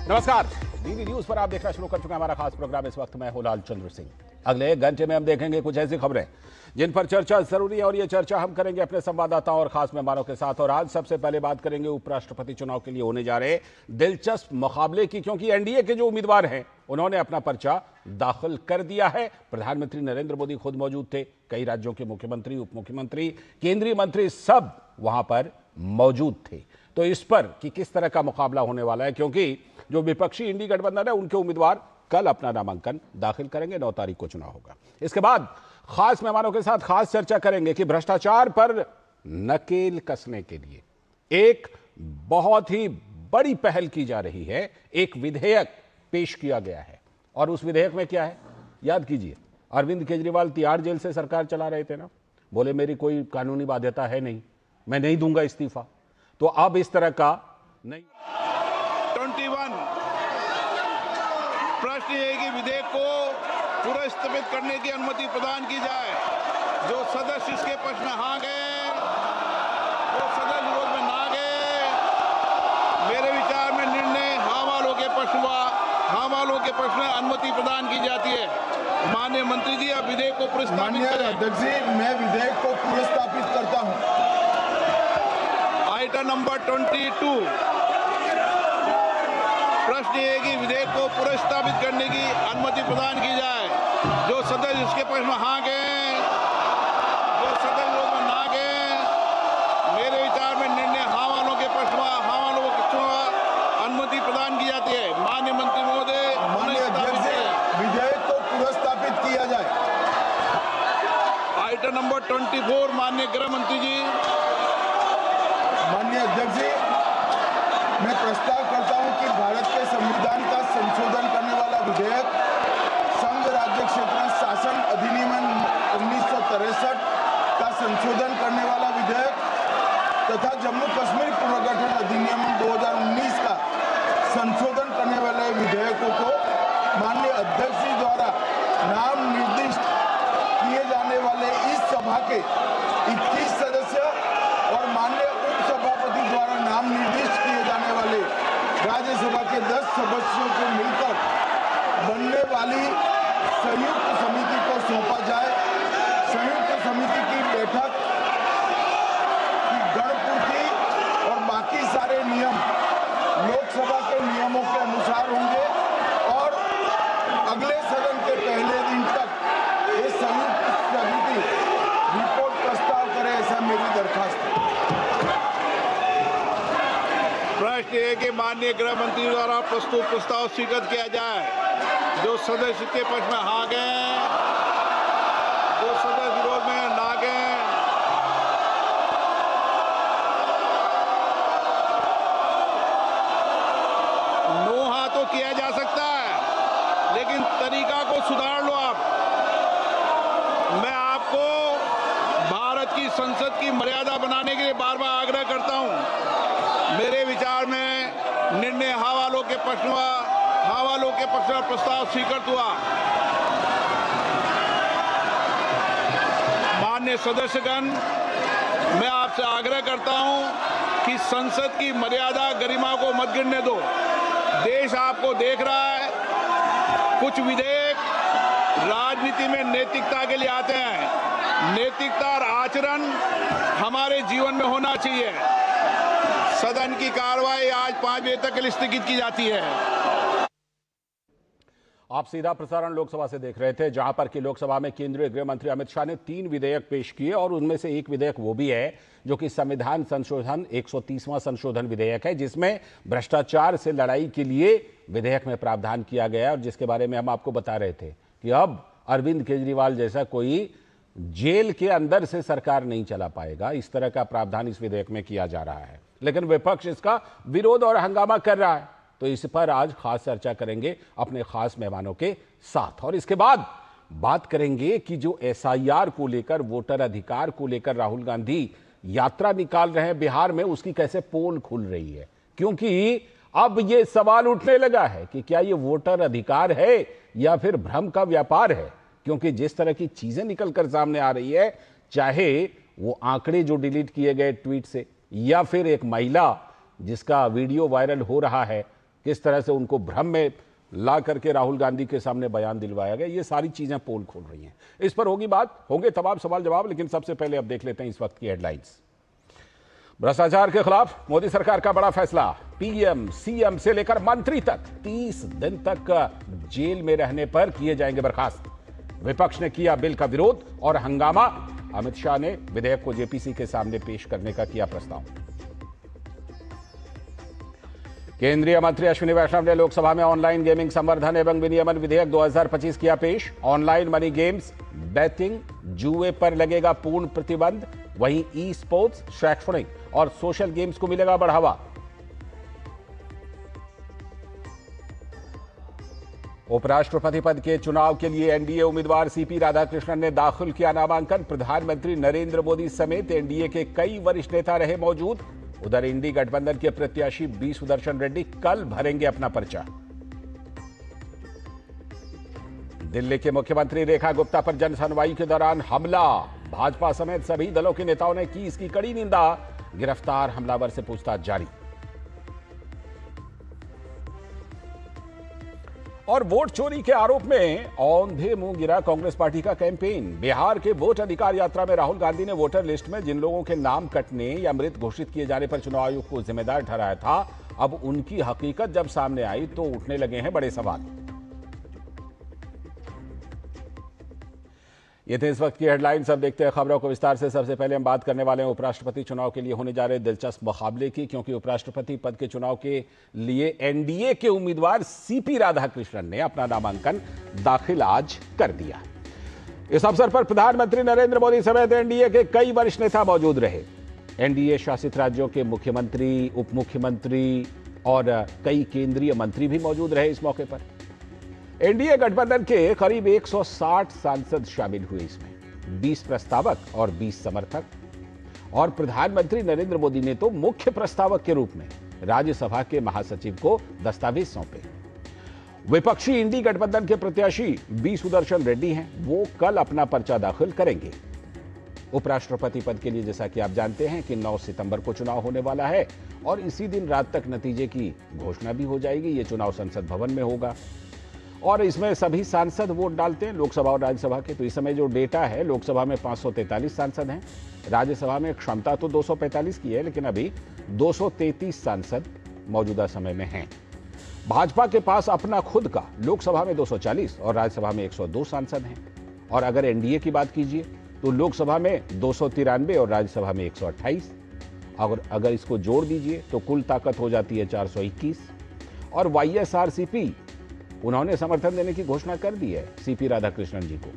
नमस्कार, DV news पर आप देखना शुरू कर चुके हैं हमारा खास प्रोग्राम। इस वक्त मैं हूं लाल चंद्र सिंह। अगले एक घंटे में हम देखेंगे कुछ ऐसी खबरें जिन पर चर्चा जरूरी है, और ये चर्चा हम करेंगे अपने संवाददाताओं और खास मेहमानों के साथ। और आज सबसे पहले बात करेंगे उपराष्ट्रपति चुनाव के लिए होने जा रहे दिलचस्प मुकाबले की, क्योंकि एनडीए के जो उम्मीदवार हैं उन्होंने अपना पर्चा दाखिल कर दिया है। प्रधानमंत्री नरेंद्र मोदी खुद मौजूद थे, कई राज्यों के मुख्यमंत्री, उप मुख्यमंत्री, केंद्रीय मंत्री सब वहां पर मौजूद थे। तो इस पर कि किस तरह का मुकाबला होने वाला है, क्योंकि जो विपक्षी इंडी गठबंधन है उनके उम्मीदवार कल अपना नामांकन दाखिल करेंगे, 9 तारीख को चुनाव होगा। इसके बाद खास मेहमानों के साथ खास चर्चा करेंगे कि भ्रष्टाचार पर नकेल कसने के लिए एक बहुत ही बड़ी पहल की जा रही है। एक विधेयक पेश किया गया है, और उस विधेयक में क्या है याद कीजिए। अरविंद केजरीवाल तिहाड़ जेल से सरकार चला रहे थे ना, बोले मेरी कोई कानूनी बाध्यता है नहीं, मैं नहीं दूंगा इस्तीफा। तो अब इस तरह का नहीं। 21 प्रश्न ये है कि विधेयक को पुरस्कृत करने की अनुमति प्रदान की जाए। जो सदस्य इसके पक्ष में हाँ गए, जो सदस्य विरोध में ना गए। मेरे विचार में निर्णय हाँ वालों के पक्ष हुआ, हाँ वालों के पक्ष में अनुमति प्रदान की जाती है। माननीय मंत्री जी, अब विधेयक को प्रस्तावित करें। अध्यक्ष जी, मैं विधेयक को पुरस्कृत करता हूं। आइटम नंबर 22 प्रश्न ये है कि विधेयक को पुरस्कृत करने की अनुमति प्रदान की जाए। जो सदस्य इसके पक्ष में हाँ गए, जो सदस्य विरोध में ना गए। मेरे विचार में निर्णय हाँ वालों के पक्ष में, हाँ वालों के पक्ष में अनुमति प्रदान की जाती है। माननीय मंत्री महोदय, विधेयक को पुरस्कृत किया जाए। आइटम नंबर 24 माननीय गृह मंत्री जी। माननीय अध्यक्ष जी, मैं प्रस्ताव करता हूं कि भारत के संविधान का संशोधन करने वाला विधेयक, संघ राज्य क्षेत्र शासन अधिनियम 1963 का संशोधन करने वाला विधेयक तथा जम्मू कश्मीर पुनर्गठन अधिनियम 2019 का संशोधन करने वाले विधेयकों को माननीय अध्यक्ष जी द्वारा नाम निर्दिष्ट किए जाने वाले इस सभा के 21 सदस्य और माननीय उप सभापति द्वारा नाम निर्दिष्ट किए जाने वाले राज्यसभा के 10 सदस्यों को मिलकर बनने वाली संयुक्त समिति को सौंपा जाए। संयुक्त समिति की बैठक की गणपूर्ति और बाकी सारे नियम लोकसभा के नियमों के अनुसार होंगे, और अगले सदन के पहले दिन तक ये संयुक्त समिति रिपोर्ट प्रस्ताव करे, ऐसा मेरी दरखास्त है। प्रश्न है कि माननीय गृह मंत्री द्वारा प्रस्तुत प्रस्ताव स्वीकृत किया जाए। जो सदस्य के पक्ष में हाँ गए, जो सदस्य विरोध में ना गए। नो हाँ तो किया जा सकता है, लेकिन तरीका को सुधार लो आप। मैं आपको भारत की संसद की मर्यादा बनाने के लिए बार बार आग्रह करता हूं। मेरे विचार में निर्णय हाँ वालों के पक्ष में, हाँ वालों के पक्ष में प्रस्ताव स्वीकृत हुआ। माननीय सदस्यगण, मैं आपसे आग्रह करता हूं कि संसद की मर्यादा गरिमा को मत गिरने दो। देश आपको देख रहा है। कुछ विधेयक राजनीति में नैतिकता के लिए आते हैं। नैतिकता और आचरण हमारे जीवन में होना चाहिए। सदन की कार्रवाई आज 5 बजे तक के लिए स्थगित की जाती है। आप सीधा प्रसारण लोकसभा से देख रहे थे, जहां पर कि लोकसभा में केंद्रीय गृह मंत्री अमित शाह ने 3 विधेयक पेश किए, और उनमें से एक विधेयक वो भी है जो कि संविधान संशोधन 130वां संशोधन विधेयक है, जिसमें भ्रष्टाचार से लड़ाई के लिए विधेयक में प्रावधान किया गया है, और जिसके बारे में हम आपको बता रहे थे कि अब अरविंद केजरीवाल जैसा कोई जेल के अंदर से सरकार नहीं चला पाएगा। इस तरह का प्रावधान इस विधेयक में किया जा रहा है, लेकिन विपक्ष इसका विरोध और हंगामा कर रहा है। तो इस पर आज खास चर्चा करेंगे अपने खास मेहमानों के साथ, और इसके बाद बात करेंगे कि जो एसआईआर को लेकर, वोटर अधिकार को लेकर राहुल गांधी यात्रा निकाल रहे हैं बिहार में, उसकी कैसे पोल खुल रही है। क्योंकि अब ये सवाल उठने लगा है कि क्या ये वोटर अधिकार है या फिर भ्रम का व्यापार है। क्योंकि जिस तरह की चीजें निकलकर सामने आ रही है, चाहे वो आंकड़े जो डिलीट किए गए ट्वीट से, या फिर एक महिला जिसका वीडियो वायरल हो रहा है किस तरह से उनको भ्रम में ला करके राहुल गांधी के सामने बयान दिलवाया गया, ये सारी चीजें पोल खोल रही हैं। इस पर होगी बात, होंगे तमाम सवाल जवाब, लेकिन सबसे पहले अब देख लेते हैं इस वक्त की हेडलाइंस। भ्रष्टाचार के खिलाफ मोदी सरकार का बड़ा फैसला, पीएम सीएम से लेकर मंत्री तक 30 दिन तक जेल में रहने पर किए जाएंगे बर्खास्त। विपक्ष ने किया बिल का विरोध और हंगामा, अमित शाह ने विधेयक को जेपीसी के सामने पेश करने का किया प्रस्ताव। केंद्रीय मंत्री अश्विनी वैष्णव ने लोकसभा में ऑनलाइन गेमिंग संवर्धन एवं विनियमन विधेयक 2025 किया पेश। ऑनलाइन मनी गेम्स, बैटिंग, जुए पर लगेगा पूर्ण प्रतिबंध। वहीं ई स्पोर्ट्स, शैक्षणिक और सोशल गेम्स को मिलेगा बढ़ावा। उपराष्ट्रपति पद के चुनाव के लिए एनडीए उम्मीदवार सीपी राधाकृष्णन ने दाखिल किया नामांकन। प्रधानमंत्री नरेंद्र मोदी समेत एनडीए के कई वरिष्ठ नेता रहे मौजूद। उधर इंडी गठबंधन के प्रत्याशी बी सुदर्शन रेड्डी कल भरेंगे अपना पर्चा। दिल्ली के मुख्यमंत्री रेखा गुप्ता पर जनसुनवाई के दौरान हमला, भाजपा समेत सभी दलों के नेताओं ने की इसकी कड़ी निंदा। गिरफ्तार हमलावर से पूछताछ जारी। और वोट चोरी के आरोप में औंधे मुंह गिरा कांग्रेस पार्टी का कैंपेन। बिहार के वोट अधिकार यात्रा में राहुल गांधी ने वोटर लिस्ट में जिन लोगों के नाम कटने या मृत घोषित किए जाने पर चुनाव आयोग को जिम्मेदार ठहराया था, अब उनकी हकीकत जब सामने आई तो उठने लगे हैं बड़े सवाल। ये थे इस वक्त की हेडलाइंस। अब देखते हैं खबरों को विस्तार से। सबसे पहले हम बात करने वाले हैं उपराष्ट्रपति चुनाव के लिए होने जा रहे दिलचस्प मुकाबले की, क्योंकि उपराष्ट्रपति पद के चुनाव के लिए एनडीए के उम्मीदवार सीपी राधाकृष्णन ने अपना नामांकन दाखिल आज कर दिया। इस अवसर पर प्रधानमंत्री नरेंद्र मोदी समेत एनडीए के कई वरिष्ठ नेता मौजूद रहे। एनडीए शासित राज्यों के मुख्यमंत्री, उप मुख्यमंत्री और कई केंद्रीय मंत्री भी मौजूद रहे इस मौके पर। एनडीए गठबंधन के करीब 160 सांसद शामिल हुए इसमें, 20 प्रस्तावक और 20 समर्थक। और प्रधानमंत्री नरेंद्र मोदी ने तो मुख्य प्रस्तावक के रूप में राज्यसभा के महासचिव को दस्तावेज सौंपे। विपक्षी इंडी गठबंधन के प्रत्याशी बी सुदर्शन रेड्डी हैं, वो कल अपना पर्चा दाखिल करेंगे। उपराष्ट्रपति पद के लिए जैसा कि आप जानते हैं कि 9 सितंबर को चुनाव होने वाला है और इसी दिन रात तक नतीजे की घोषणा भी हो जाएगी। ये चुनाव संसद भवन में होगा और इसमें सभी सांसद वोट डालते हैं, लोकसभा और राज्यसभा के। तो इस समय जो डेटा है, लोकसभा में 543 सांसद हैं, राज्यसभा में क्षमता तो 245 की है, लेकिन अभी 233 सांसद मौजूदा समय में हैं। भाजपा के पास अपना खुद का लोकसभा में 240 और राज्यसभा में 102 सांसद हैं। और अगर एनडीए की बात कीजिए तो लोकसभा में 293 और राज्यसभा में 128। अगर इसको जोड़ दीजिए तो कुल ताकत हो जाती है 421। और वाईएसआरसीपी, उन्होंने समर्थन देने की घोषणा कर दी है सीपी राधाकृष्णन जी को,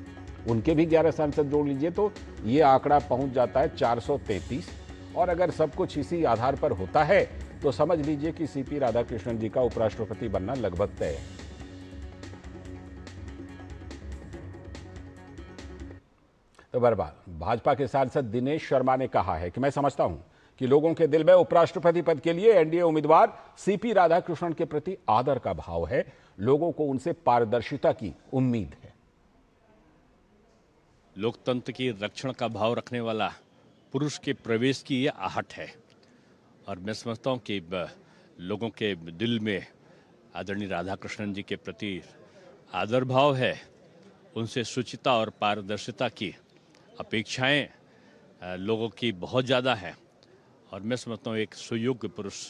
उनके भी 11 सांसद जोड़ लीजिए तो ये आंकड़ा पहुंच जाता है 433। और अगर सब कुछ इसी आधार पर होता है तो समझ लीजिए कि सीपी राधाकृष्णन जी का उपराष्ट्रपति बनना लगभग तय है। तो बहरहाल भाजपा के सांसद दिनेश शर्मा ने कहा है कि मैं समझता हूं कि लोगों के दिल में उपराष्ट्रपति पद के लिए एनडीए उम्मीदवार सीपी राधाकृष्णन के प्रति आदर का भाव है। लोगों को उनसे पारदर्शिता की उम्मीद है। लोकतंत्र की रक्षण का भाव रखने वाला पुरुष के प्रवेश की ये आहट है और मैं समझता हूँ कि लोगों के दिल में आदरणीय राधाकृष्णन जी के प्रति आदर भाव है। उनसे शुचिता और पारदर्शिता की अपेक्षाएं लोगों की बहुत ज़्यादा है और मैं समझता हूँ एक सुयोग्य पुरुष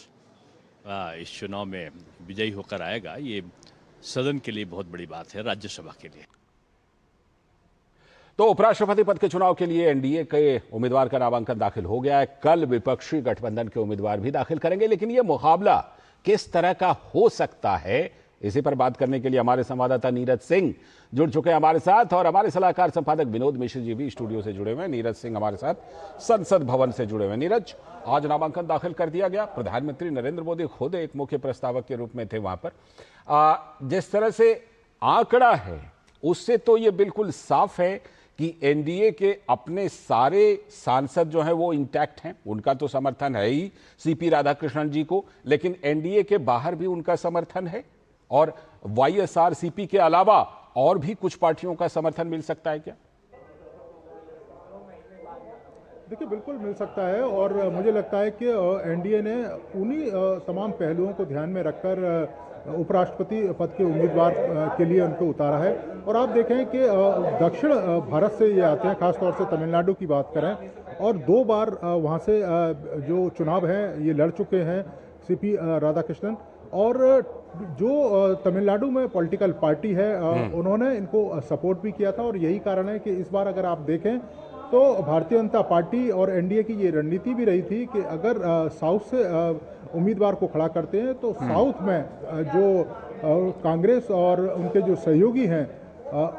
इस चुनाव में विजयी होकर आएगा। ये सदन के लिए बहुत बड़ी बात है, राज्यसभा के लिए। तो उपराष्ट्रपति पद के चुनाव के लिए एनडीए के उम्मीदवार का नामांकन दाखिल हो गया है। कल विपक्षी गठबंधन के उम्मीदवार भी दाखिल करेंगे, लेकिन यह मुकाबला किस तरह का हो सकता है, इसी पर बात करने के लिए हमारे संवाददाता नीरज सिंह जुड़ चुके हैं हमारे साथ और हमारे सलाहकार संपादक विनोद मिश्र जी भी स्टूडियो से जुड़े हुए हैं। नीरज सिंह हमारे साथ संसद भवन से जुड़े हुए हैं। नीरज, आज नामांकन दाखिल कर दिया गया। प्रधानमंत्री नरेंद्र मोदी खुद एक मुख्य प्रस्तावक के रूप में थे वहां पर। जिस तरह से आंकड़ा है उससे तो ये बिल्कुल साफ है कि एनडीए के अपने सारे सांसद जो हैं वो इंटैक्ट हैं, उनका तो समर्थन है ही सीपी राधाकृष्णन जी को, लेकिन एनडीए के बाहर भी उनका समर्थन है और वाईएसआरसीपी के अलावा और भी कुछ पार्टियों का समर्थन मिल सकता है क्या? देखिए, बिल्कुल मिल सकता है और मुझे लगता है कि एनडीए ने उन्हीं तमाम पहलुओं को ध्यान में रखकर उपराष्ट्रपति पद के उम्मीदवार के लिए उनको उतारा है। और आप देखें कि दक्षिण भारत से ये आते हैं, खासतौर से तमिलनाडु की बात करें, और 2 बार वहाँ से जो चुनाव हैं ये लड़ चुके हैं सीपी राधाकृष्णन। और जो तमिलनाडु में पॉलिटिकल पार्टी है उन्होंने इनको सपोर्ट भी किया था, और यही कारण है कि इस बार अगर आप देखें तो भारतीय जनता पार्टी और एनडीए की ये रणनीति भी रही थी कि अगर साउथ से उम्मीदवार को खड़ा करते हैं तो साउथ में जो कांग्रेस और उनके जो सहयोगी हैं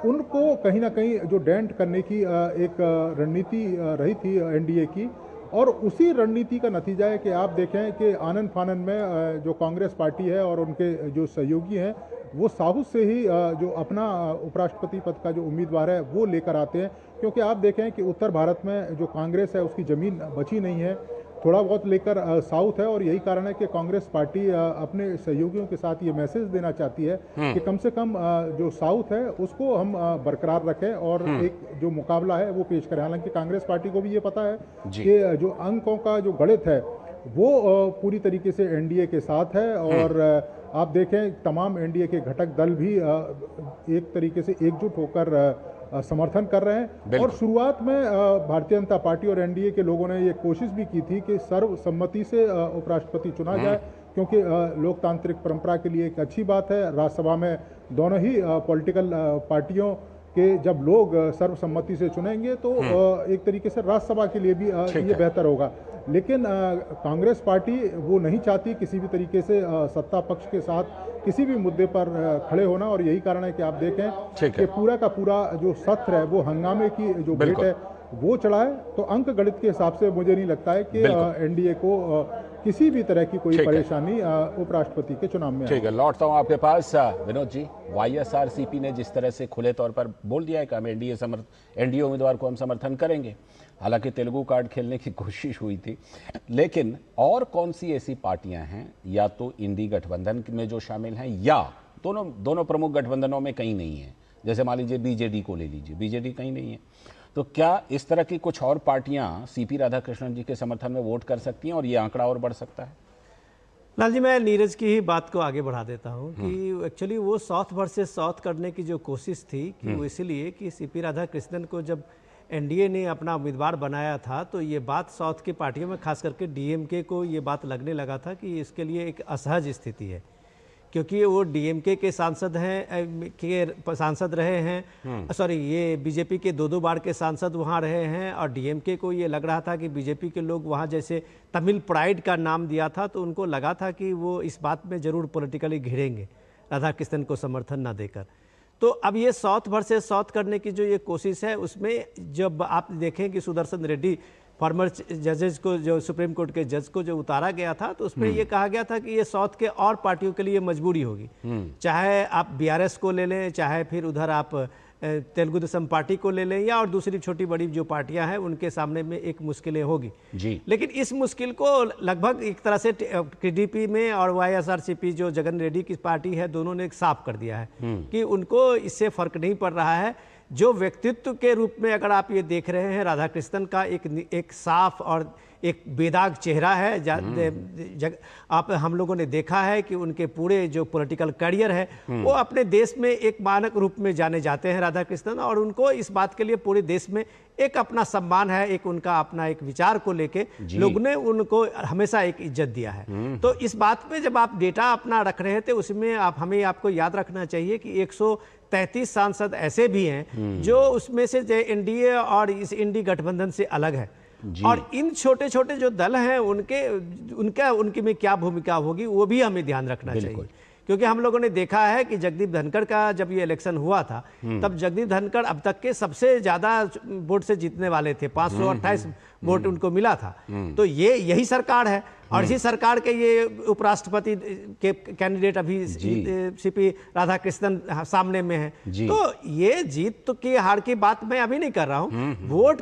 उनको कहीं ना कहीं जो डेंट करने की एक रणनीति रही थी एनडीए की। और उसी रणनीति का नतीजा है कि आप देखें कि आनन फानन में जो कांग्रेस पार्टी है और उनके जो सहयोगी हैं वो साउथ से ही जो अपना उपराष्ट्रपति पद का जो उम्मीदवार है वो लेकर आते हैं, क्योंकि आप देखें कि उत्तर भारत में जो कांग्रेस है उसकी ज़मीन बची नहीं है, थोड़ा बहुत लेकर साउथ है। और यही कारण है कि कांग्रेस पार्टी अपने सहयोगियों के साथ ये मैसेज देना चाहती है कि कम से कम जो साउथ है उसको हम बरकरार रखें और एक जो मुकाबला है वो पेश करें। हालांकि कांग्रेस पार्टी को भी ये पता है कि जो अंकों का जो गणित है वो पूरी तरीके से एनडीए के साथ है, और आप देखें तमाम एनडीए के घटक दल भी एक तरीके से एकजुट होकर समर्थन कर रहे हैं। और शुरुआत में भारतीय जनता पार्टी और एनडीए के लोगों ने ये कोशिश भी की थी कि सर्वसम्मति से उपराष्ट्रपति चुना जाए, क्योंकि लोकतांत्रिक परंपरा के लिए एक अच्छी बात है। राज्यसभा में दोनों ही पॉलिटिकल पार्टियों के जब लोग सर्वसम्मति से चुनेंगे तो एक तरीके से राज्यसभा के लिए भी ये बेहतर होगा। लेकिन कांग्रेस पार्टी वो नहीं चाहती किसी भी तरीके से सत्ता पक्ष के साथ किसी भी मुद्दे पर खड़े होना, और यही कारण है कि आप देखें कि पूरा का पूरा जो सत्र है वो हंगामे की जो भेंट है वो चढ़ा है। तो अंक गणित के हिसाब से मुझे नहीं लगता है कि एनडीए को किसी भी तरह की कोई परेशानी उपराष्ट्रपति के चुनाव में। ठीक है, लौटता हूं आपके पास विनोद जी। वाईएसआरसीपी ने जिस तरह से खुले तौर पर बोल दिया है कि हम एनडीए उम्मीदवार को हम समर्थन करेंगे, हालांकि तेलुगु कार्ड खेलने की कोशिश हुई थी, लेकिन और कौन सी ऐसी पार्टियां हैं या तो इंडी गठबंधन में जो शामिल हैं या दोनों प्रमुख गठबंधनों में कहीं नहीं है? जैसे मान लीजिए बीजेडी को ले लीजिए, बीजेडी कहीं नहीं है, तो क्या इस तरह की कुछ और पार्टियां सीपी राधाकृष्णन जी के समर्थन में वोट कर सकती हैं और ये आंकड़ा और बढ़ सकता है? लाल जी, मैं नीरज की ही बात को आगे बढ़ा देता हूं कि एक्चुअली वो साउथ वर्सेस साउथ करने की जो कोशिश थी कि वो इसलिए कि सीपी राधाकृष्णन को जब एनडीए ने अपना उम्मीदवार बनाया था तो ये बात साउथ की पार्टियों में खास करके डीएमके को ये बात लगने लगा था कि इसके लिए एक असहज स्थिति है, क्योंकि वो डीएमके के सांसद रहे हैं, सॉरी ये बीजेपी के 2 बार के सांसद वहाँ रहे हैं, और डीएमके को ये लग रहा था कि बीजेपी के लोग वहाँ जैसे तमिल प्राइड का नाम दिया था तो उनको लगा था कि वो इस बात में ज़रूर पॉलिटिकली घिरेंगे राधाकृष्णन को समर्थन ना देकर। तो अब ये साउथ वर्सेस साउथ करने की जो ये कोशिश है उसमें जब आप देखें कि सुदर्शन रेड्डी फॉर्मर जजेस को, जो सुप्रीम कोर्ट के जज को जो उतारा गया था, तो उसमें ये कहा गया था कि ये साउथ के और पार्टियों के लिए मजबूरी होगी, चाहे आप बीआरएस को ले लें, चाहे फिर उधर आप तेलुगु देशम पार्टी को ले लें, या और दूसरी छोटी बड़ी जो पार्टियां हैं उनके सामने में एक मुश्किलें होगी जी। लेकिन इस मुश्किल को लगभग एक तरह से टीडीपी में और वाईएसआरसीपी जो जगन रेड्डी की पार्टी है दोनों ने साफ कर दिया है कि उनको इससे फर्क नहीं पड़ रहा है। जो व्यक्तित्व के रूप में अगर आप ये देख रहे हैं, राधाकृष्णन का एक साफ और एक बेदाग चेहरा है। आप हम लोगों ने देखा है कि उनके पूरे जो पॉलिटिकल करियर है वो अपने देश में एक मानक रूप में जाने जाते हैं राधाकृष्णन, और उनको इस बात के लिए पूरे देश में एक अपना सम्मान है, एक उनका अपना एक विचार को लेके लोगों ने उनको हमेशा एक इज्जत दिया है। तो इस बात पे जब आप डेटा अपना रख रहे थे उसमें आपको याद रखना चाहिए कि 133 सांसद ऐसे भी हैं जो उसमें से एनडीए और इस इंडी गठबंधन से अलग है, और इन छोटे छोटे जो दल हैं उनकी में क्या भूमिका होगी वो भी हमें ध्यान रखना चाहिए। क्योंकि हम लोगों ने देखा है कि जगदीप धनखड़ का जब ये इलेक्शन हुआ था तब जगदीप धनखड़ अब तक के सबसे ज्यादा वोट से जीतने वाले थे, 528 वोट उनको मिला था। तो यही सरकार है, और इसी सरकार के ये उपराष्ट्रपति के कैंडिडेट अभी सीपी राधाकृष्णन सामने में है। तो ये जीत तो की हार की बात मैं अभी नहीं कर रहा हूँ, वोट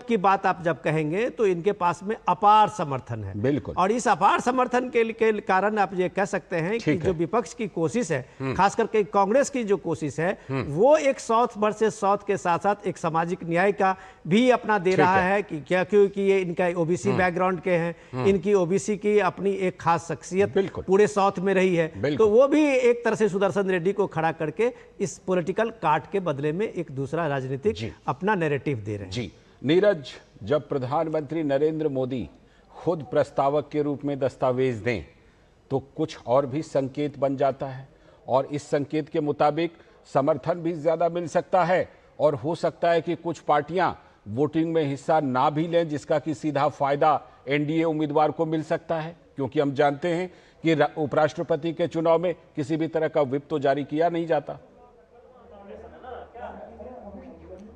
की बात आप जब कहेंगे तो इनके पास में अपार समर्थन है, बिल्कुल। और इस अपार समर्थन के कारण आप ये कह सकते हैं कि जो विपक्ष की कोशिश है, खास करके कांग्रेस की जो कोशिश है, वो एक साउथ वर्सेस साउथ के साथ साथ एक सामाजिक न्याय का भी अपना दे रहा है कि क्या, क्योंकि ये इनका ओबीसी बैकग्राउंड के हैं, इनकी ओबीसी ओबीसी की अपनी एक खास शख्सियत बिल्कुल। पूरे साउथ में रही है, तो वो भी एक तरह से सुदर्शन रेड्डी को खड़ा करके इस पॉलिटिकल काट के बदले में एक दूसरा राजनीतिक अपना नैरेटिव दे रहे हैं। जी नीरज, जब प्रधानमंत्री नरेंद्र मोदी खुद प्रस्तावक के रूप में दस्तावेज दें तो कुछ और भी संकेत बन जाता है, और इस संकेत के मुताबिक समर्थन भी ज्यादा मिल सकता है, और हो सकता है कि कुछ पार्टियां वोटिंग में हिस्सा ना भी लें, जिसका कि सीधा फायदा एनडीए उम्मीदवार को मिल सकता है, क्योंकि हम जानते हैं कि उपराष्ट्रपति के चुनाव में किसी भी तरह का व्हिप तो जारी किया नहीं जाता।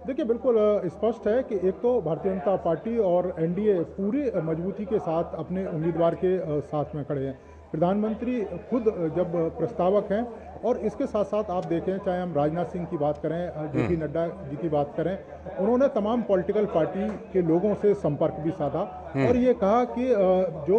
देखिए, बिल्कुल स्पष्ट है कि एक तो भारतीय जनता पार्टी और एनडीए पूरी मजबूती के साथ अपने उम्मीदवार के साथ में खड़े हैं। प्रधानमंत्री खुद जब प्रस्तावक हैं, और इसके साथ साथ आप देखें, चाहे हम राजनाथ सिंह की बात करें, जेपी नड्डा जी की बात करें, उन्होंने तमाम पॉलिटिकल पार्टी के लोगों से संपर्क भी साधा और ये कहा कि जो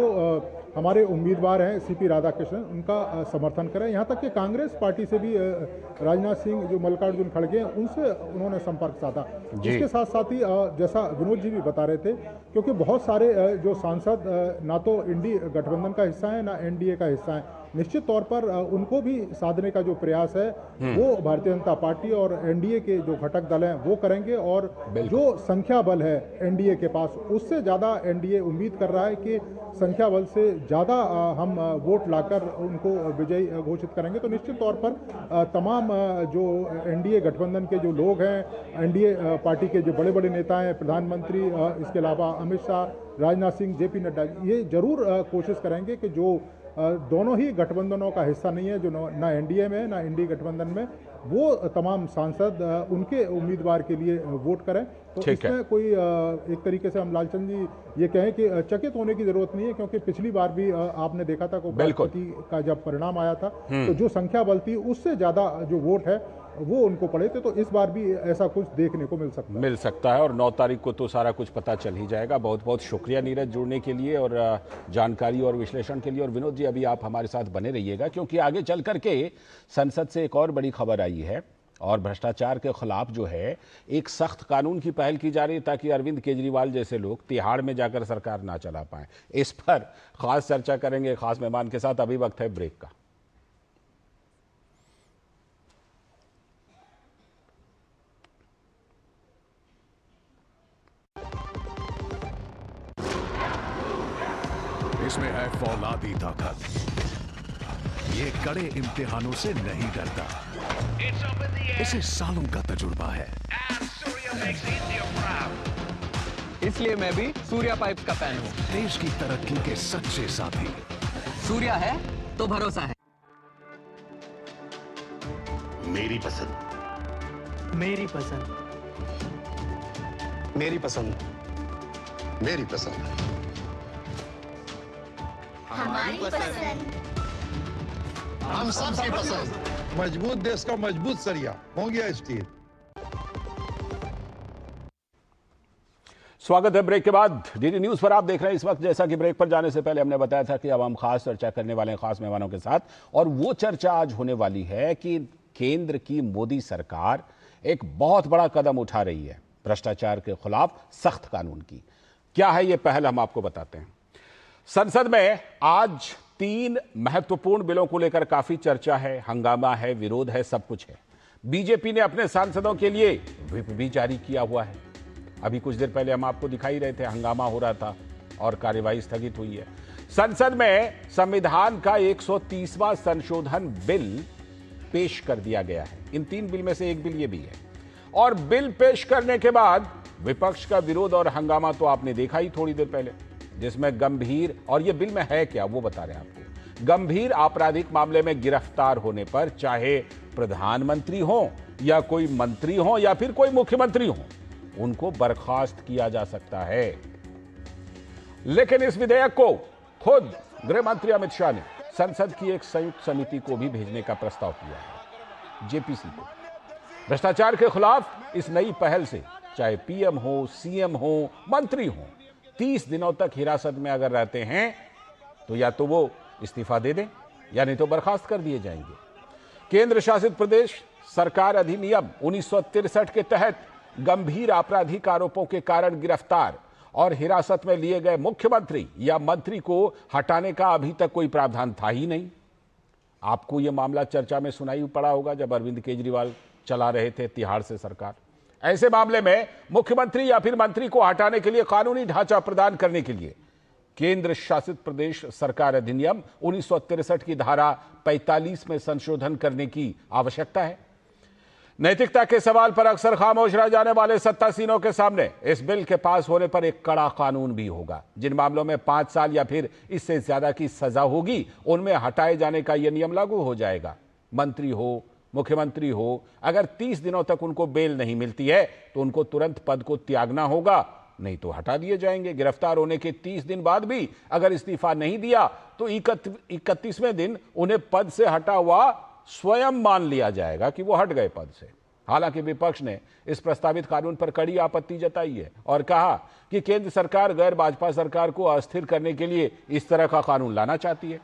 हमारे उम्मीदवार हैं सीपी राधाकृष्णन, उनका समर्थन करें। यहाँ तक कि कांग्रेस पार्टी से भी राजनाथ सिंह, जो मल्लिकार्जुन खड़गे हैं, उनसे उन्होंने संपर्क साधा। इसके साथ साथ ही जैसा विनोद जी भी बता रहे थे, क्योंकि बहुत सारे जो सांसद ना तो इंडी गठबंधन का हिस्सा है ना एनडीए का हिस्सा है, निश्चित तौर पर उनको भी साधने का जो प्रयास है वो भारतीय जनता पार्टी और एनडीए के जो घटक दल हैं वो करेंगे, और जो संख्या बल है एनडीए के पास, उससे ज़्यादा एनडीए उम्मीद कर रहा है कि संख्या बल से ज़्यादा हम वोट लाकर उनको विजयी घोषित करेंगे। तो निश्चित तौर पर तमाम जो एनडीए गठबंधन के जो लोग हैं, एनडीए पार्टी के जो बड़े बड़े नेता हैं, प्रधानमंत्री, इसके अलावा अमित शाह, राजनाथ सिंह, जेपी नड्डा, ये जरूर कोशिश करेंगे कि जो दोनों ही गठबंधनों का हिस्सा नहीं है, जो ना एनडीए में ना एनडीए गठबंधन में, वो तमाम सांसद उनके उम्मीदवार के लिए वोट करें। तो इसमें कोई एक तरीके से हम लालचंद जी ये कहें कि चकित होने की जरूरत नहीं है, क्योंकि पिछली बार भी आपने देखा था कि उपराष्ट्रपति का जब परिणाम आया था तो जो संख्या बल थी उससे ज्यादा जो वोट है वो उनको पड़े थे। तो इस बार भी ऐसा कुछ देखने को मिल सकता है और 9 तारीख को तो सारा कुछ पता चल ही जाएगा। बहुत बहुत शुक्रिया नीरज जुड़ने के लिए और जानकारी और विश्लेषण के लिए। और विनोद जी, अभी आप हमारे साथ बने रहिएगा, क्योंकि आगे चल करके संसद से एक और बड़ी खबर आई है, और भ्रष्टाचार के खिलाफ जो है एक सख्त कानून की पहल की जा रही है, ताकि अरविंद केजरीवाल जैसे लोग तिहाड़ में जाकर सरकार ना चला पाएं। इस पर खास चर्चा करेंगे खास मेहमान के साथ। अभी वक्त है ब्रेक का। इसमें है फौलादी ताकत, ये कड़े इम्तिहानों से नहीं डरता, इसे सालों का तजुर्बा है। इसलिए मैं भी सूर्या पाइप्स का फैन हूँ। देश की तरक्की के सच्चे साथी। सूर्या है तो भरोसा है। मेरी पसंद, मेरी पसंद, मेरी पसंद, मेरी पसंद, हमारी पसंद, हम सबकी पसंद। मजबूत देश का मजबूत सरिया हो गया स्टील। स्वागत है ब्रेक के बाद। डीडी न्यूज पर आप देख रहे हैं इस वक्त। जैसा कि ब्रेक पर जाने से पहले हमने बताया था कि अब हम खास चर्चा करने वाले हैं खास मेहमानों के साथ, और वो चर्चा आज होने वाली है कि केंद्र की मोदी सरकार एक बहुत बड़ा कदम उठा रही है भ्रष्टाचार के खिलाफ सख्त कानून की। क्या है ये पहल, हम आपको बताते हैं। संसद में आज 3 महत्वपूर्ण बिलों को लेकर काफी चर्चा है, हंगामा है, विरोध है, सब कुछ है। बीजेपी ने अपने सांसदों के लिए व्हिप भी जारी किया हुआ है। अभी कुछ देर पहले हम आपको दिखाई रहे थे, हंगामा हो रहा था और कार्यवाही स्थगित हुई है। संसद में संविधान का 130वां संशोधन बिल पेश कर दिया गया है। इन 3 बिल में से एक बिल ये भी है, और बिल पेश करने के बाद विपक्ष का विरोध और हंगामा तो आपने देखा ही थोड़ी देर पहले, जिसमें गंभीर, और ये बिल में है क्या वो बता रहे हैं आपको, गंभीर आपराधिक मामले में गिरफ्तार होने पर चाहे प्रधानमंत्री हो या कोई मंत्री हो या फिर कोई मुख्यमंत्री हो, उनको बर्खास्त किया जा सकता है। लेकिन इस विधेयक को खुद गृह मंत्री अमित शाह ने संसद की एक संयुक्त समिति को भी भेजने का प्रस्ताव किया है, जेपीसी को। भ्रष्टाचार के खिलाफ इस नई पहल से चाहे पीएम हो, सीएम हो, मंत्री हो, 30 दिनों तक हिरासत में अगर रहते हैं तो या तो वो इस्तीफा दे दें या नहीं तो बर्खास्त कर दिए जाएंगे। केंद्र शासित प्रदेश सरकार अधिनियम 1963 के तहत गंभीर आपराधिक आरोपों के कारण गिरफ्तार और हिरासत में लिए गए मुख्यमंत्री या मंत्री को हटाने का अभी तक कोई प्रावधान था ही नहीं। आपको यह मामला चर्चा में सुनाई पड़ा होगा जब अरविंद केजरीवाल चला रहे थे तिहाड़ से सरकार। ऐसे मामले में मुख्यमंत्री या फिर मंत्री को हटाने के लिए कानूनी ढांचा प्रदान करने के लिए केंद्र शासित प्रदेश सरकार अधिनियम 1963 की धारा 45 में संशोधन करने की आवश्यकता है। नैतिकता के सवाल पर अक्सर खामोश रह जाने वाले सत्तासीनों के सामने इस बिल के पास होने पर एक कड़ा कानून भी होगा। जिन मामलों में 5 साल या फिर इससे ज्यादा की सजा होगी उनमें हटाए जाने का यह नियम लागू हो जाएगा। मंत्री हो, मुख्यमंत्री हो, अगर 30 दिनों तक उनको बेल नहीं मिलती है तो उनको तुरंत पद को त्यागना होगा, नहीं तो हटा दिए जाएंगे। गिरफ्तार होने के 30 दिन बाद भी अगर इस्तीफा नहीं दिया तो 31वें दिन उन्हें पद से हटा हुआ स्वयं मान लिया जाएगा कि वो हट गए पद से। हालांकि विपक्ष ने इस प्रस्तावित कानून पर कड़ी आपत्ति जताई है और कहा कि केंद्र सरकार गैर भाजपा सरकार को अस्थिर करने के लिए इस तरह का कानून लाना चाहती है,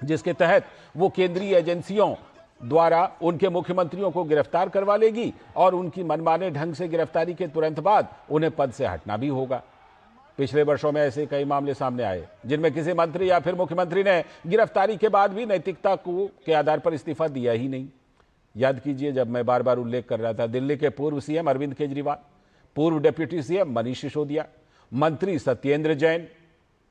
जिसके तहत वो केंद्रीय एजेंसियों द्वारा उनके मुख्यमंत्रियों को गिरफ्तार करवा लेगी और उनकी मनमाने ढंग से गिरफ्तारी के तुरंत बाद उन्हें पद से हटना भी होगा। पिछले वर्षों में ऐसे कई मामले सामने आए जिनमें किसी मंत्री या फिर मुख्यमंत्री ने गिरफ्तारी के बाद भी नैतिकता के आधार पर इस्तीफा दिया ही नहीं। याद कीजिए, जब मैं बार बार उल्लेख कर रहा था, दिल्ली के पूर्व सीएम अरविंद केजरीवाल, पूर्व डिप्टी सीएम मनीष सिसोदिया, मंत्री सत्येंद्र जैन,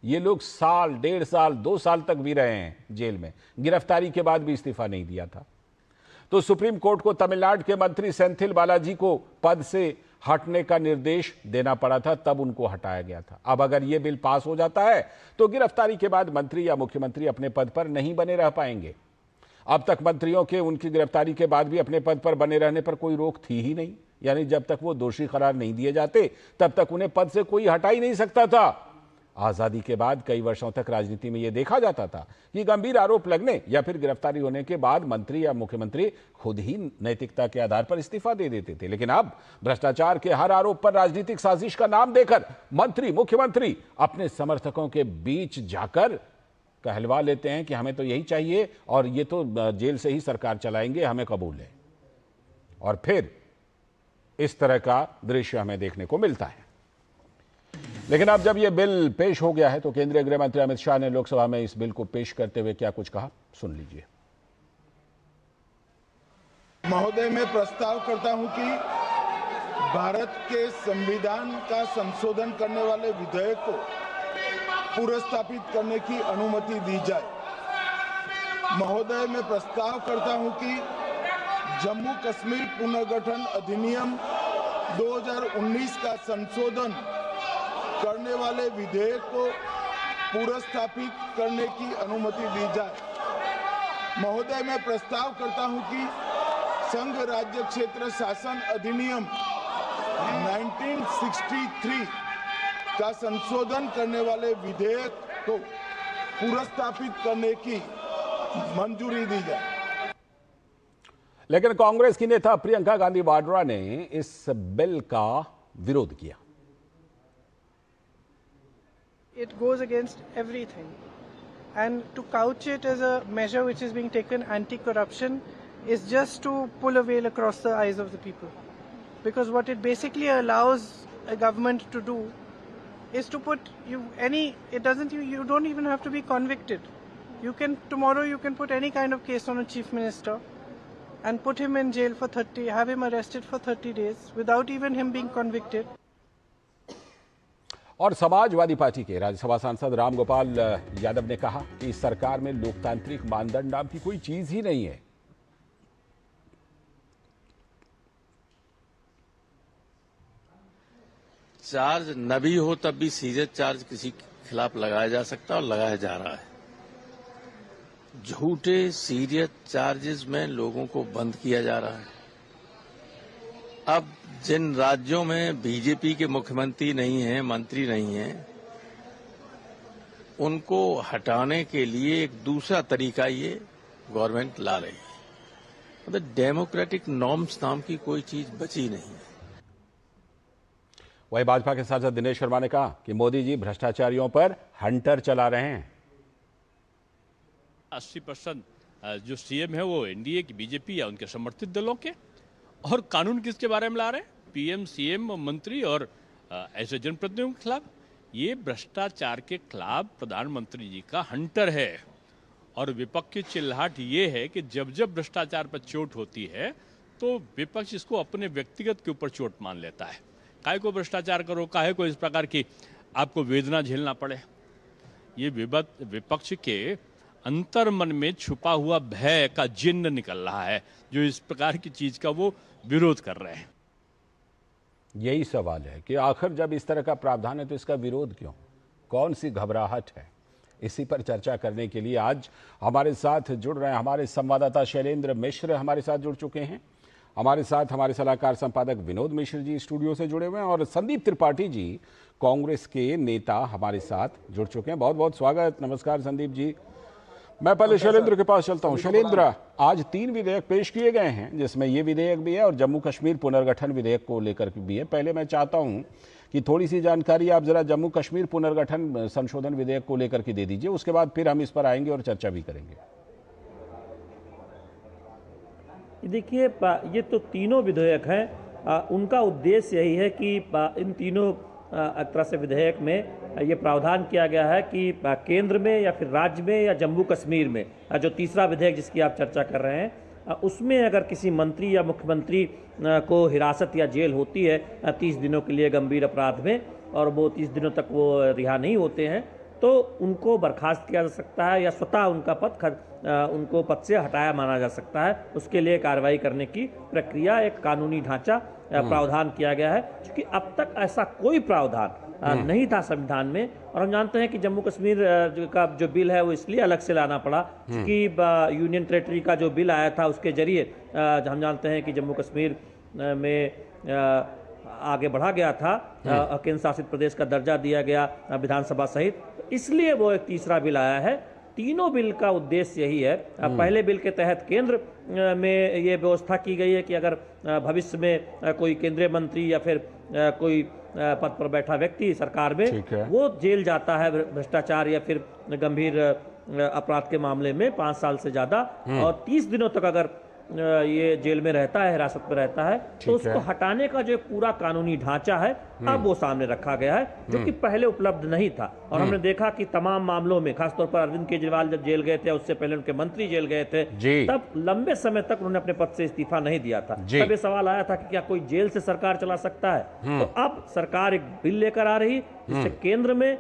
ये लोग साल, 1.5 साल, 2 साल तक भी रहे हैं जेल में, गिरफ्तारी के बाद भी इस्तीफा नहीं दिया था। तो सुप्रीम कोर्ट को तमिलनाडु के मंत्री सेंथिल बालाजी को पद से हटने का निर्देश देना पड़ा था, तब उनको हटाया गया था। अब अगर यह बिल पास हो जाता है तो गिरफ्तारी के बाद मंत्री या मुख्यमंत्री अपने पद पर नहीं बने रह पाएंगे। अब तक मंत्रियों के उनकी गिरफ्तारी के बाद भी अपने पद पर बने रहने पर कोई रोक थी ही नहीं, यानी जब तक वो दोषी करार नहीं दिए जाते तब तक उन्हें पद से कोई हटा ही नहीं सकता था। आजादी के बाद कई वर्षों तक राजनीति में यह देखा जाता था कि गंभीर आरोप लगने या फिर गिरफ्तारी होने के बाद मंत्री या मुख्यमंत्री खुद ही नैतिकता के आधार पर इस्तीफा दे देते थे। लेकिन अब भ्रष्टाचार के हर आरोप पर राजनीतिक साजिश का नाम देकर मंत्री, मुख्यमंत्री अपने समर्थकों के बीच जाकर कहलवा लेते हैं कि हमें तो यही चाहिए और ये तो जेल से ही सरकार चलाएंगे, हमें कबूल है। और फिर इस तरह का दृश्य हमें देखने को मिलता है। लेकिन अब जब यह बिल पेश हो गया है तो केंद्रीय गृह मंत्री अमित शाह ने लोकसभा में इस बिल को पेश करते हुए क्या कुछ कहा, सुन लीजिए। महोदय, मैं प्रस्ताव करता हूं कि भारत के संविधान का संशोधन करने वाले विधेयक को पुनर्स्थापित करने की अनुमति दी जाए। महोदय, मैं प्रस्ताव करता हूं कि जम्मू कश्मीर पुनर्गठन अधिनियम 2019 का संशोधन करने वाले विधेयक को पुनर्स्थापित करने की अनुमति दी जाए। महोदय, मैं प्रस्ताव करता हूं कि संघ राज्य क्षेत्र शासन अधिनियम 1963 का संशोधन करने वाले विधेयक को पुनर्स्थापित करने की मंजूरी दी जाए। लेकिन कांग्रेस की नेता प्रियंका गांधी वाड्रा ने इस बिल का विरोध किया। It goes against everything, and to couch it as a measure which is being taken anti-corruption is just to pull a veil across the eyes of the people, because what it basically allows a government to do is to put you don't even have to be convicted. Tomorrow you can put any kind of case on a chief minister and put him in jail for have him arrested for 30 days without even him being convicted. और Samajwadi party के राज्यसभा सांसद रामगोपाल यादव ने कहा कि इस सरकार में लोकतांत्रिक मानदंड नाम की कोई चीज ही नहीं है। चार्ज न भी हो तब भी सीरियस चार्ज किसी के खिलाफ लगाया जा सकता है और लगाया जा रहा है। झूठे सीरियस चार्जेस में लोगों को बंद किया जा रहा है। अब जिन राज्यों में बीजेपी के मुख्यमंत्री नहीं हैं, मंत्री नहीं हैं, उनको हटाने के लिए एक दूसरा तरीका ये गवर्नमेंट ला रही है। मतलब डेमोक्रेटिक नॉर्म्स नाम की कोई चीज बची नहीं है। वही भाजपा के सांसद दिनेश शर्मा ने कहा कि मोदी जी भ्रष्टाचारियों पर हंटर चला रहे हैं। 80% जो सीएम है वो एनडीए की, बीजेपी या उनके समर्थित दलों के, और कानून किसके बारे में ला रहे हैं? पीएम, सीएम, मंत्री और ऐसे जनप्रतिनिधियों के खिलाफ। ये भ्रष्टाचार के खिलाफ प्रधानमंत्री जी का हंटर है। और विपक्ष की चिल्लाहट ये है कि जब जब भ्रष्टाचार पर चोट होती है तो विपक्ष इसको अपने व्यक्तिगत के ऊपर चोट मान लेता है। काहे को भ्रष्टाचार करो, काहे को इस प्रकार की आपको वेदना झेलना पड़े। ये विपक्ष के अंतर मन में छुपा हुआ भय का जिन्न निकल रहा है, जो इस प्रकार की चीज का वो विरोध कर रहे हैं। यही सवाल है कि आखिर जब इस तरह का प्रावधान है तो इसका विरोध क्यों, कौन सी घबराहट है। इसी पर चर्चा करने के लिए आज हमारे साथ जुड़ रहे हैं हमारे संवाददाता शैलेंद्र मिश्र हमारे साथ जुड़ चुके हैं। हमारे साथ हमारे सलाहकार संपादक विनोद मिश्र जी स्टूडियो से जुड़े हुए हैं और संदीप त्रिपाठी जी कांग्रेस के नेता हमारे साथ जुड़ चुके हैं। बहुत बहुत स्वागत। नमस्कार संदीप जी। मैं पहले शैलेंद्र के पास चलता हूं। शैलेंद्र, आज 3 विधेयक पेश किए गए हैं जिसमें ये विधेयक भी है और जम्मू कश्मीर पुनर्गठन विधेयक को लेकर भी है। पहले मैं चाहता हूं कि थोड़ी सी जानकारी आप जरा जम्मू कश्मीर पुनर्गठन संशोधन विधेयक को लेकर के दे दीजिए, उसके बाद फिर हम इस पर आएंगे और चर्चा भी करेंगे। देखिए, ये तो तीनों विधेयक हैं, उनका उद्देश्य यही है कि इन तीनों तरह से विधेयक में ये प्रावधान किया गया है कि केंद्र में या फिर राज्य में या जम्मू कश्मीर में जो तीसरा विधेयक जिसकी आप चर्चा कर रहे हैं उसमें अगर किसी मंत्री या मुख्यमंत्री को हिरासत या जेल होती है 30 दिनों के लिए गंभीर अपराध में और वो 30 दिनों तक वो रिहा नहीं होते हैं तो उनको बर्खास्त किया जा सकता है या स्वतः उनको पद से हटाया माना जा सकता है। उसके लिए कार्रवाई करने की प्रक्रिया, एक कानूनी ढांचा प्रावधान किया गया है। क्योंकि अब तक ऐसा कोई प्रावधान नहीं था संविधान में। और हम जानते हैं कि जम्मू कश्मीर का जो बिल है वो इसलिए अलग से लाना पड़ा क्योंकि यूनियन टेरिटरी का जो बिल आया था उसके जरिए हम जानते हैं कि जम्मू कश्मीर में आगे बढ़ा गया था, केंद्र शासित प्रदेश का दर्जा दिया गया विधानसभा सहित, इसलिए वो एक तीसरा बिल आया है। तीनों बिल का उद्देश्य यही है। पहले बिल के तहत केंद्र में ये व्यवस्था की गई है कि अगर भविष्य में कोई केंद्रीय मंत्री या फिर कोई पद पर बैठा व्यक्ति सरकार में वो जेल जाता है भ्रष्टाचार या फिर गंभीर अपराध के मामले में 5 साल से ज्यादा और 30 दिनों तक अगर ये जेल में रहता है, हिरासत में रहता है, तो उसको हटाने का जो पूरा कानूनी ढांचा है अब वो सामने रखा गया है, जो कि पहले उपलब्ध नहीं था। और हमने देखा कि तमाम मामलों में, खासतौर पर अरविंद केजरीवाल जब जेल गए थे, उससे पहले उनके मंत्री जेल गए थे, तब लंबे समय तक उन्होंने अपने पद से इस्तीफा नहीं दिया था। तब ये सवाल आया था कि क्या कोई जेल से सरकार चला सकता है। तो अब सरकार एक बिल लेकर आ रही जिससे केंद्र में,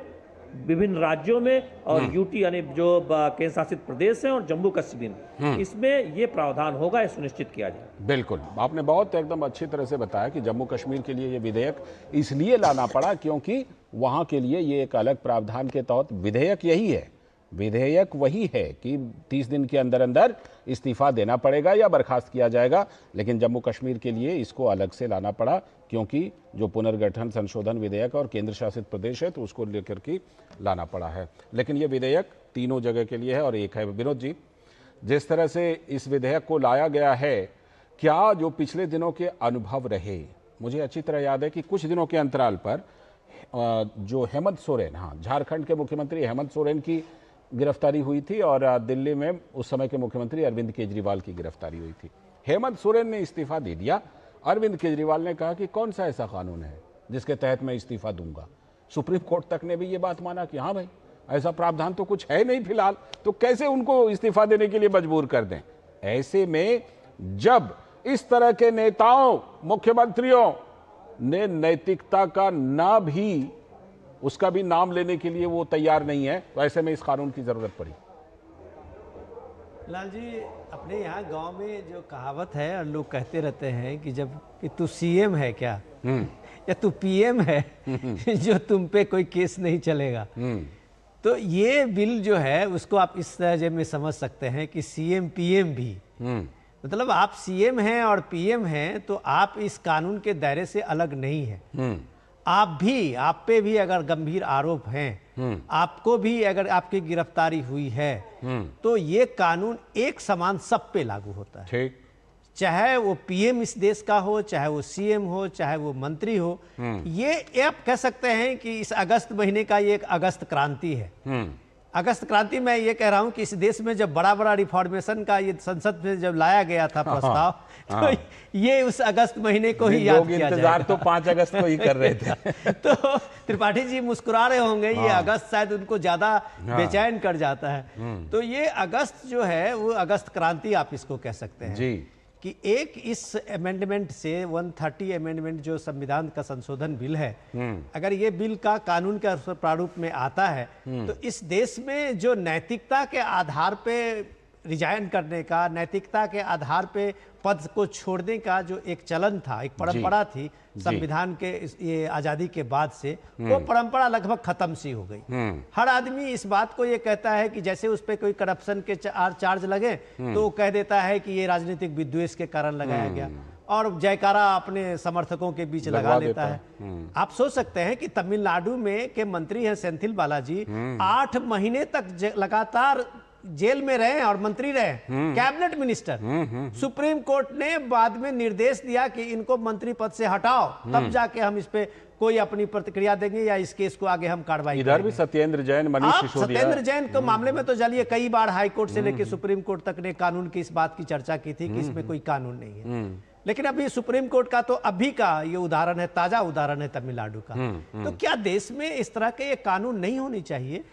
विभिन्न राज्यों में और यूटी यानी जो केंद्र शासित प्रदेश है और जम्मू कश्मीर, इसमें ये प्रावधान होगा, ये सुनिश्चित किया जाए। बिल्कुल, आपने बहुत एकदम अच्छी तरह से बताया कि जम्मू कश्मीर के लिए ये विधेयक इसलिए लाना पड़ा क्योंकि वहां के लिए ये एक अलग प्रावधान के तहत विधेयक यही है। विधेयक वही है कि 30 दिन के अंदर अंदर इस्तीफा देना पड़ेगा या बर्खास्त किया जाएगा, लेकिन जम्मू कश्मीर के लिए इसको अलग से लाना पड़ा क्योंकि जो पुनर्गठन संशोधन विधेयक और केंद्र शासित प्रदेश है तो उसको लेकर के लाना पड़ा है। लेकिन ये विधेयक तीनों जगह के लिए है और एक है। विनोद जी, जिस तरह से इस विधेयक को लाया गया है, क्या जो पिछले दिनों के अनुभव रहे, मुझे अच्छी तरह याद है कि कुछ दिनों के अंतराल पर जो हेमंत सोरेन, झारखंड के मुख्यमंत्री हेमंत सोरेन की गिरफ्तारी हुई थी और दिल्ली में उस समय के मुख्यमंत्री अरविंद केजरीवाल की गिरफ्तारी हुई थी। हेमंत सोरेन ने इस्तीफा दे दिया। अरविंद केजरीवाल ने कहा कि कौन सा ऐसा कानून है जिसके तहत मैं इस्तीफा दूंगा। सुप्रीम कोर्ट तक ने भी ये बात माना कि हाँ भाई, ऐसा प्रावधान तो कुछ है नहीं फिलहाल, तो कैसे उनको इस्तीफा देने के लिए मजबूर कर दें। ऐसे में जब इस तरह के नेताओं, मुख्यमंत्रियों ने नैतिकता का ना भी, उसका भी नाम लेने के लिए वो तैयार नहीं है, तो ऐसे में इस कानून की जरूरत पड़ी। लाल जी, अपने यहाँ गांव में जो कहावत है और लोग कहते रहते हैं कि जब कि तू सीएम है क्या या तू पीएम है जो तुम पे कोई केस नहीं चलेगा। तो ये बिल जो है उसको आप इस तरह में समझ सकते हैं कि सीएम पीएम भी, मतलब आप सीएम हैं और पीएम हैं तो आप इस कानून के दायरे से अलग नहीं है। आप पे भी अगर गंभीर आरोप हैं, आपको भी अगर आपकी गिरफ्तारी हुई है, तो ये कानून एक समान सब पे लागू होता है। ठीक, चाहे वो पीएम इस देश का हो, चाहे वो सीएम हो, चाहे वो मंत्री हो। ये आप कह सकते हैं कि इस अगस्त महीने का ये एक अगस्त क्रांति है अगस्त क्रांति मैं ये कह रहा हूं कि इस देश में जब बड़ा बड़ा रिफॉर्मेशन का ये संसद में जब लाया गया था प्रस्ताव, तो ये उस अगस्त महीने को ही याद किया इंतजार तो 5 अगस्त को ही कर रहे थे। तो त्रिपाठी जी मुस्कुरा रहे होंगे, ये अगस्त शायद उनको ज्यादा बेचैन कर जाता है। तो ये अगस्त जो है वो अगस्त क्रांति आप इसको कह सकते हैं जी, कि एक इस अमेंडमेंट से 130 अमेंडमेंट जो संविधान का संशोधन बिल है, अगर ये बिल का कानून के प्रारूप में आता है तो इस देश में जो नैतिकता के आधार पे रिजाइन करने का, नैतिकता के आधार पे पद को छोड़ने का जो एक चलन था, एक परंपरा थी संविधान के ये आजादी के बाद से, वो परंपरा लगभग खत्म सी हो गई। हर आदमी इस बात को ये कहता है कि जैसे उस पर कोई करप्शन के चार्ज लगे तो वो कह देता है कि ये राजनीतिक विद्वेष के कारण लगाया गया, और जयकारा अपने समर्थकों के बीच लगा लेता है। आप सोच सकते हैं कि तमिलनाडु में के मंत्री हैं सेंथिल बालाजी, 8 महीने तक लगातार जेल में रहे और मंत्री रहे, कैबिनेट मिनिस्टर। सुप्रीम कोर्ट ने बाद में निर्देश दिया कि इनको मंत्री पद से हटाओ, तब जाके हम इस पे कोई अपनी प्रतिक्रिया देंगे या इस केस को आगे हम कार्रवाई इधर भी सत्येंद्र जैन, मनीष सिसोदिया, सत्येंद्र जैन के मामले में तो चलिए कई बार हाई कोर्ट से लेकर सुप्रीम कोर्ट तक ने कानून की इस बात की चर्चा की थी कि इसमें कोई कानून नहीं है, लेकिन अभी सुप्रीम कोर्ट का तो अभी का ये उदाहरण है, ताजा उदाहरण है तमिलनाडु का। तो क्या देश में इस तरह के ये कानून नहीं होने चाहिए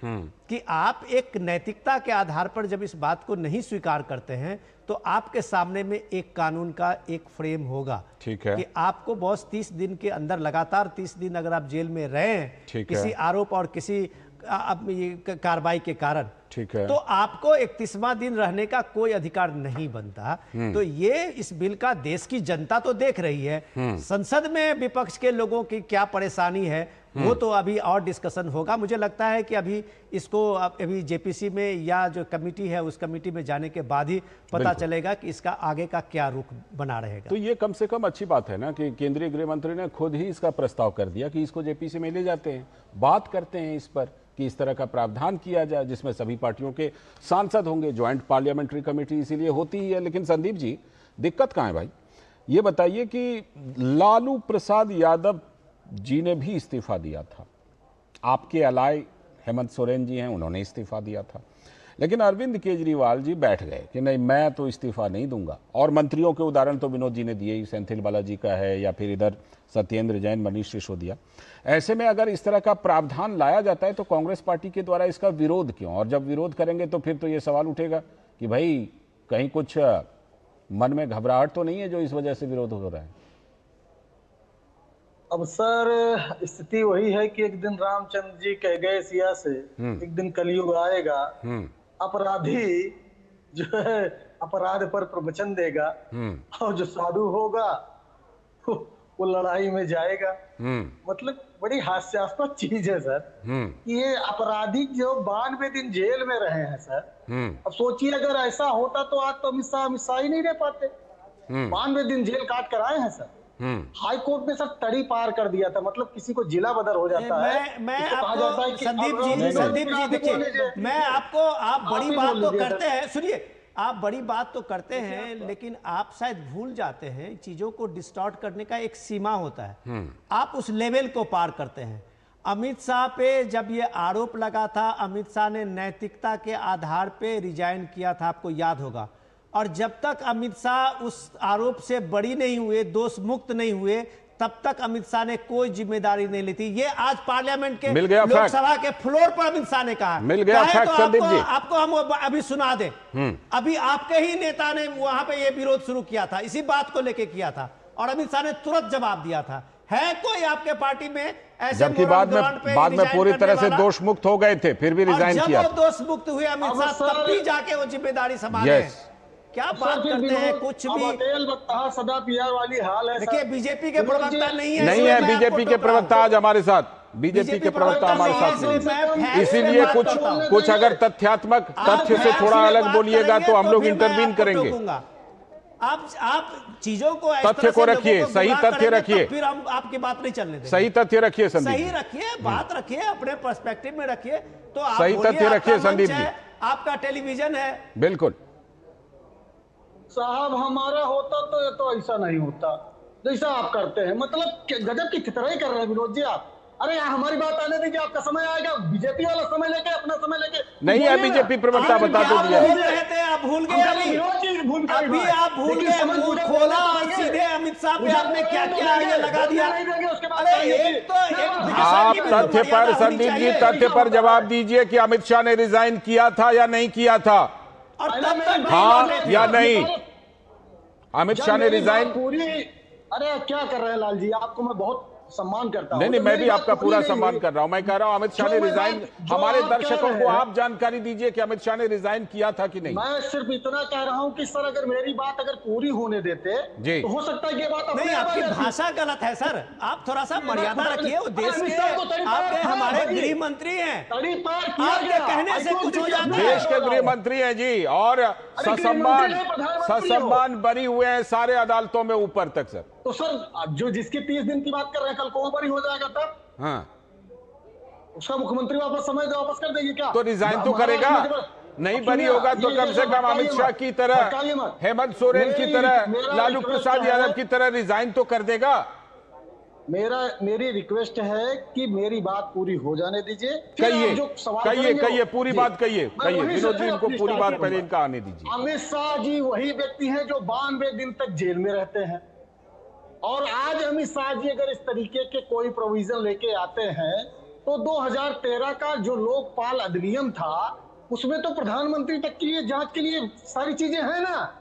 कि आप एक नैतिकता के आधार पर जब इस बात को नहीं स्वीकार करते हैं तो आपके सामने में एक कानून का एक फ्रेम होगा, ठीक है, कि आपको बॉस 30 दिन के अंदर, लगातार 30 दिन अगर आप जेल में रहे किसी आरोप और किसी कार्रवाई के कारण, ठीक है, तो आपको 31वां दिन रहने का कोई अधिकार नहीं बनता। तो ये इस बिल का देश की जनता तो देख रही है, संसद में विपक्ष के लोगों की क्या परेशानी है वो तो अभी और डिस्कशन होगा। मुझे लगता है कि अभी इसको अभी जेपीसी में या जो कमेटी है उस कमेटी में जाने के बाद ही पता चलेगा कि इसका आगे का क्या रुख बना रहेगा। तो ये कम से कम अच्छी बात है ना कि केंद्रीय गृह मंत्री ने खुद ही इसका प्रस्ताव कर दिया कि इसको जेपीसी में ले जाते हैं, बात करते हैं इस पर कि इस तरह का प्रावधान किया जाए जिसमें सभी पार्टियों के सांसद होंगे। ज्वाइंट पार्लियामेंट्री कमेटी इसीलिए होती ही है। लेकिन संदीप जी, दिक्कत कहाँ है भाई? ये बताइए कि लालू प्रसाद यादव जी ने भी इस्तीफा दिया था, आपके अलाय हेमंत सोरेन जी हैं, उन्होंने इस्तीफा दिया था, लेकिन अरविंद केजरीवाल जी बैठ गए कि नहीं, मैं तो इस्तीफा नहीं दूंगा। और मंत्रियों के उदाहरण तो विनोद जी ने दिए ही, सेंथिल बालाजी का है या फिर इधर सत्येंद्र जैन, मनीष सिसोदिया। ऐसे में अगर इस तरह का प्रावधान लाया जाता है तो कांग्रेस पार्टी के द्वारा इसका विरोध क्यों? और जब विरोध करेंगे तो फिर तो ये सवाल उठेगा कि भाई कहीं कुछ मन में घबराहट तो नहीं है जो इस वजह से विरोध हो रहा है? अब सर, स्थिति वही है कि एक दिन रामचंद्र जी कह गए सिया से, एक दिन कलयुग आएगा, अपराधी जो है अपराध पर प्रवचन देगा और जो साधु होगा वो लड़ाई में जाएगा। मतलब बड़ी हास्यास्पद चीज है सर। ये अपराधी जो 92 दिन जेल में रहे हैं सर, अब सोचिए अगर ऐसा होता तो आज तो अमित शाह ही नहीं रह पाते। 92 दिन जेल काट कर आए हैं सर। हाई कोर्ट ने सर तड़ी पार कर दिया था, मतलब किसी को जिला बदर हो जाता है। मैं आपको संदीप जी देखिए, मैं आपको, आप बड़ी बात तो करते हैं, सुनिए, आप बड़ी बात तो करते हैं, लेकिन आप शायद भूल जाते हैं चीजों को डिस्टॉर्ट करने का एक सीमा होता है। आप उस लेवल को पार करते हैं। अमित शाह पे जब ये आरोप लगा था, अमित शाह ने नैतिकता के आधार पे रिजाइन किया था, आपको याद होगा। और जब तक अमित शाह उस आरोप से बरी नहीं हुए, दोष मुक्त नहीं हुए, तब तक अमित शाह ने कोई जिम्मेदारी नहीं ली थी। ये आज पार्लियामेंट के लोकसभा के फ्लोर पर अमित शाह ने कहा, मिल गया फैक्ट संदीप जी। आपको हम अभी सुना दें। अभी आपके ही नेता ने वहां पे ये विरोध शुरू किया था, इसी बात को लेके किया था, और अमित शाह ने तुरंत जवाब दिया था। है कोई आपके पार्टी में ऐसे, जबकि बाद में पूरी तरह से दोष मुक्त हो गए थे, फिर भी रिजाइन किया। जब वो दोष मुक्त हुए अमित शाह, तब भी जाके वो जिम्मेदारी संभाले। क्या बात करते हैं, कुछ भी सदा पिया वाली हाल है। देखिए, बीजेपी के प्रवक्ता नहीं है बीजेपी के प्रवक्ता आज हमारे साथ, बीजेपी के प्रवक्ता हमारे साथ नहीं, इसीलिए कुछ अगर तथ्यात्मक तथ्य से थोड़ा अलग बोलिएगा तो हम लोग इंटरवीन करेंगे। आप चीजों को, तथ्य को रखिए, सही तथ्य रखिए, फिर हम आपकी बात नहीं चलने देंगे। सही तथ्य रखिए संदीप, सही रखिए, बात रखिए, अपने पर्सपेक्टिव में रखिए। तो आप सही तथ्य रखिए संदीप जी, आपका टेलीविजन है। बिल्कुल साहब, हमारा होता तो ऐसा नहीं होता जैसा आप करते हैं। मतलब गजब की खितराई कर रहे हैं विनोद जी आप। अरे यहाँ हमारी बात आने दीजिए, आपका समय आएगा, बीजेपी वाला समय लेके, अपना समय लेके नहीं है। बीजेपी प्रवक्ता बता दो दिया, आप भूल गए, अभी आप भूल गए, मुंह खोला और सीधे अमित शाह पे आपने क्या क्या आगे लगा दिया। अरे एक तो आप तथ्य पर, संदीप जी तथ्य पर जवाब दीजिए कि अमित शाह ने रिजाइन किया था या नहीं किया था, हाँ या नहीं? अमित शाह ने रिजाइन पूरी, अरे क्या कर रहे हैं लाल जी, आपको मैं बहुत सम्मान करता हूं। नहीं, मैं भी आपका पूरा सम्मान कर रहा हूं। मैं कह रहा हूं अमित शाह ने रिजाइन, हमारे दर्शकों को आप जानकारी दीजिए कि अमित शाह ने रिजाइन किया था कि नहीं। मैं सिर्फ इतना कह रहा हूं कि सर अगर मेरी बात अगर पूरी होने देते जी, तो हो सकता है ये बात नहीं, आपकी भाषा गलत है सर, आप थोड़ा सा मर्यादा रखिए। वो देश के आपके हमारे गृह मंत्री हैं, आपके कहने से कुछ हो जाता है। देश के गृह मंत्री हैं जी, और ससम्मान बरी हुए हैं सारे अदालतों में ऊपर तक सर। तो सर जो जिसकी 30 दिन की बात कर रहे हैं, कल को बरी हो जाएगा तब, हाँ, उसका मुख्यमंत्री वापस समय वापस कर देगी क्या? तो रिजाइन तो करेगा, नहीं बरी होगा तो कम से कम अमित शाह की तरह, हेमंत सोरेन की तरह, लालू प्रसाद यादव की तरह रिजाइन तो कर देगा। मेरी रिक्वेस्ट है कि मेरी बात पूरी हो जाने दीजिए। कहिए पूरी बात कहिए विनोद जी, इनको पूरी बात पहले इनका आने दीजिए। अमित शाह जी वही व्यक्ति हैं जो 92 दिन तक जेल में रहते हैं, और आज अमित शाह जी अगर इस तरीके के कोई प्रोविजन लेके आते हैं तो 2013 का जो लोकपाल अधिनियम था उसमें तो प्रधानमंत्री तक के लिए जांच के लिए सारी चीजें हैं ना,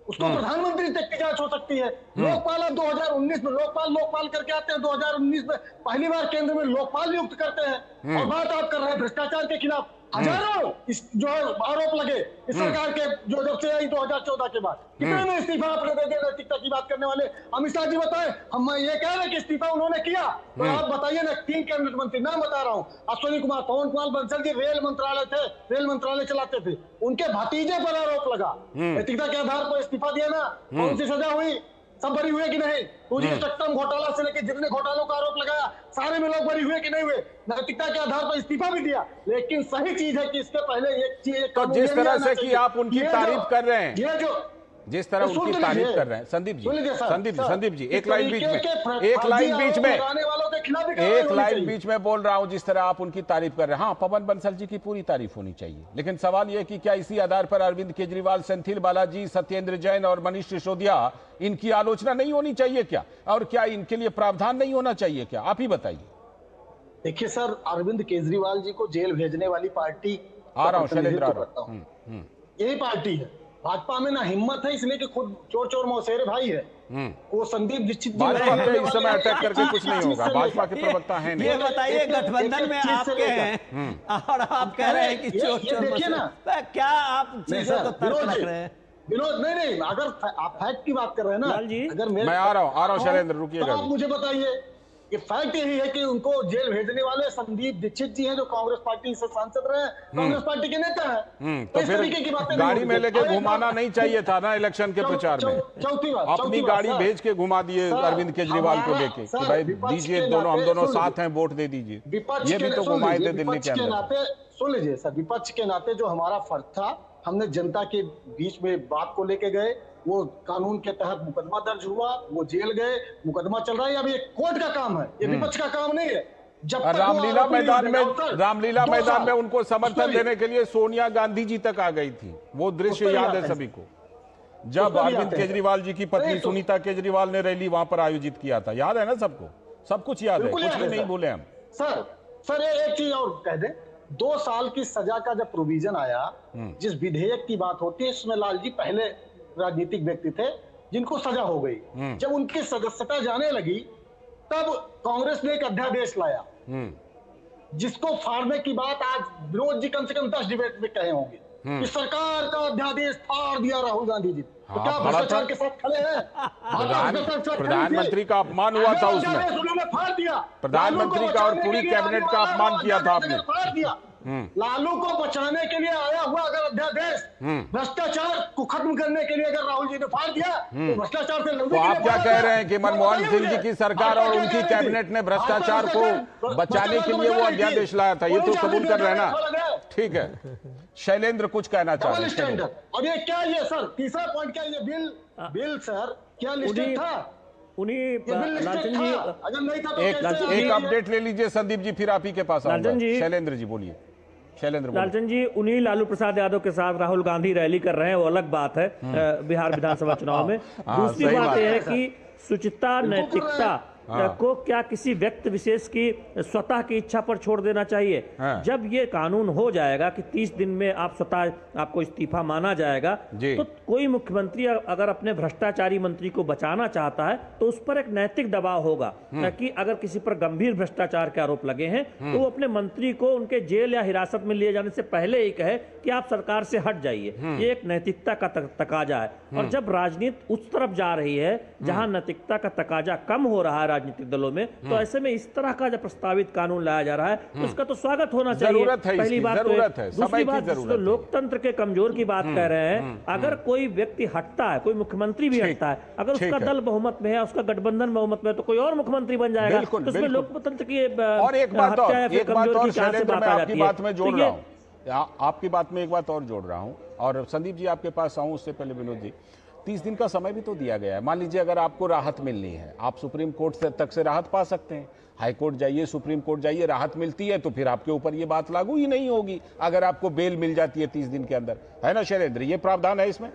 उसको प्रधानमंत्री तक की जांच हो सकती है। लोकपाल 2019 में लोकपाल करके आते हैं, 2019 में पहली बार केंद्र में लोकपाल नियुक्त करते हैं, और बात आप कर रहे हैं भ्रष्टाचार के खिलाफ। हजारों जो आरोप लगे इस सरकार के, जो जब से आई 2014 के बाद, कितने में इस्तीफा आपने दे दिया? नैतिकता की बात करने वाले अमित शाह जी बताए, हम ये कह रहे हैं कि इस्तीफा उन्होंने किया, तो आप बताइए ना। 3 कैबिनेट मंत्री नाम बता रहा हूँ, अश्विनी कुमार, पवन कुमार बंसल जी रेल मंत्रालय थे, रेल मंत्रालय चलाते थे, उनके भतीजे पर आरोप लगा, नैतिकता के आधार पर इस्तीफा दिया ना, कौन सी सजा हुई? सब बरी हुए कि नहीं? पूरी स्पेक्ट्रम घोटाला से लेकर जितने घोटालों का आरोप लगाया सारे में लोग बरी हुए कि नहीं हुए? नैतिकता के आधार पर इस्तीफा भी दिया। लेकिन सही चीज है कि इसके पहले एक चीज, तो जिस तरह से कि आप उनकी तारीफ कर रहे हैं, ये जो जिस तरह उनकी तारीफ कर रहे हैं, संदीप जी एक लाइन बीच में बोल रहा हूं, जिस तरह आप उनकी तारीफ कर रहे हैं, हाँ पवन बंसल जी की पूरी तारीफ होनी चाहिए, लेकिन सवाल यह कि क्या इसी आधार पर अरविंद केजरीवाल, सेंथिल बालाजी, सत्येंद्र जैन और मनीष सिसोदिया, इनकी आलोचना नहीं होनी चाहिए क्या? और क्या इनके लिए प्रावधान नहीं होना चाहिए क्या? आप ही बताइए। देखिए सर, अरविंद केजरीवाल जी को जेल भेजने वाली पार्टी, आ रहा हूं शैलेंद्र, यही पार्टी है। भाजपा में ना हिम्मत है, इसलिए कि खुद चोर चोर मौसेरे भाई है, वो संदीप दीक्षित भाजपा पे इस समय अटैक करके कुछ नहीं होगा, भाजपा के प्रवक्ता है नहीं। ये बताइए, गठबंधन में आपके हैं और आप कह रहे हैं कि चोर चोर, देखिए ना क्या आप चीजों को तर्क रख रहे हैं? विनोद, नहीं, अगर आप फैक्ट की बात कर रहे हैं ना, अगर मैं आ रहा हूँ शैलेंद्र, रुकिएगा। आप मुझे बताइए, ये फैक्ट यही है कि उनको जेल भेजने वाले संदीप दीक्षित जी हैं, जो कांग्रेस पार्टी से सांसद रहे, कांग्रेस पार्टी के नेता हैं। तो फिर गाड़ी में लेके घुमाना नहीं चाहिए था ना इलेक्शन के प्रचार में? चौथी बात, अपनी गाड़ी भेज के घुमा दिए अरविंद केजरीवाल को लेके कि भाई दीजिए, दोनों हम दोनों साथ हैं, वोट दे दीजिए। ये भी तो घुमाए थे दिल्ली के अंदर। सुन लीजिए सर, विपक्ष के नाते जो हमारा फर्ज था, हमने जनता के बीच में बात को लेके गए, वो कानून के तहत मुकदमा दर्ज हुआ, वो जेल गए, मुकदमा चल रहा है। अब ये कोर्ट का काम है, ये विपक्ष का काम नहीं है। जब रामलीला मैदान में उनको समर्थन देने के लिए सोनिया गांधी जी तक आ गई थी, वो दृश्य याद है सभी को, जब अरविंद केजरीवाल जी की पत्नी सुनीता केजरीवाल ने रैली वहां पर आयोजित किया था, याद है ना सबको? सब कुछ याद है, कुछ भी नहीं भूले हम। सर एक चीज और कह दे, 2 साल की सजा का जब प्रोविजन आया, जिस विधेयक की बात होती है, इसमें लाल जी पहले राजनीतिक व्यक्ति थे जिनको सजा हो गई। जब उनकी सदस्यता जाने लगी, तब कांग्रेस ने एक अध्यादेश लाया, जिसको फाड़ने की बात आज विनोद जी कम से कम 10 डिबेट में कहे होंगे कि सरकार का अध्यादेश फाड़ दिया राहुल गांधी जी। तो क्या भ्रष्टाचार के साथ खड़े हैं? प्रधानमंत्री का अपमान हुआ था उसमें, उन्होंने फाड़ दिया प्रधानमंत्री का और पूरी कैबिनेट का अपमान किया था आपने। फाड़ दिया लालू को बचाने के लिए आया हुआ अगर अध्यादेश, भ्रष्टाचार को खत्म करने के लिए अगर राहुल जी ने फाड़ दिया, तो भ्रष्टाचार से लड़ने तो आप क्या कह रहे हैं कि मनमोहन सिंह जी की सरकार और उनकी कैबिनेट ने भ्रष्टाचार को बचाने के लिए वो अध्यादेश लाया था? ये तो कबूल कर रहे हैं ना? ठीक है, शैलेंद्र कुछ कहना चाह रहे हैं। अब ये क्या, ये सर तीसरा पॉइंट क्या, ये बिल सर क्या लिस्टेड था? उन्हीं लालचंद जी, अगर नहीं था तो एक अपडेट ले लीजिए संदीप जी, फिर आप ही के पास आऊंगा। शैलेंद्र जी बोलिए। लालचंद जी, उन्हीं लालू प्रसाद यादव के साथ राहुल गांधी रैली कर रहे हैं, वो अलग बात है बिहार विधानसभा चुनाव में। दूसरी बात यह है कि शुचिता, नैतिकता को क्या किसी व्यक्ति विशेष की स्वतः की इच्छा पर छोड़ देना चाहिए? जब ये कानून हो जाएगा कि 30 दिन में आप स्वतः आपको इस्तीफा माना जाएगा, तो कोई मुख्यमंत्री अगर अपने भ्रष्टाचारी मंत्री को बचाना चाहता है तो उस पर एक नैतिक दबाव होगा कि अगर किसी पर गंभीर भ्रष्टाचार के आरोप लगे हैं तो वो अपने मंत्री को उनके जेल या हिरासत में लिए जाने से पहले ही कहे कि आप सरकार से हट जाइए। ये एक नैतिकता का तकाजा है। और जब राजनीति उस तरफ जा रही है जहां नैतिकता का तकाजा कम हो रहा है राजनीतिक दलों में, तो ऐसे में इस तरह का जब प्रस्तावित कानून लाया जा रहा है तो उसका तो स्वागत होना चाहिए। पहली बात तो दूसरी बात, लोकतंत्र के कमजोर की बात कह रहे हैं, अगर कोई व्यक्ति हटता है, कोई मुख्यमंत्री भी हटता है, अगर उसका दल बहुमत में है, उसका गठबंधन बहुमत में है, तो कोई और मुख्यमंत्री बन जाएगा, तो उसमें लोकतंत्र की और एक बात और आपकी बात में जोड़ रहा हूँ, आपकी बात में एक बात और जोड़ रहा हूँ, और संदीप जी आपके पास आऊं उससे पहले विनोद जी, 30 दिन का समय भी तो दिया गया है। मान लीजिए अगर आपको राहत मिलनी है, आप सुप्रीम कोर्ट तक से राहत पा सकते हैं, हाई कोर्ट जाइए, सुप्रीम कोर्ट जाइए, राहत मिलती है तो फिर आपके ऊपर ये बात लागू ही नहीं होगी अगर आपको बेल मिल जाती है 30 दिन के अंदर, है ना शैलेंद्र? ये प्रावधान है इसमें।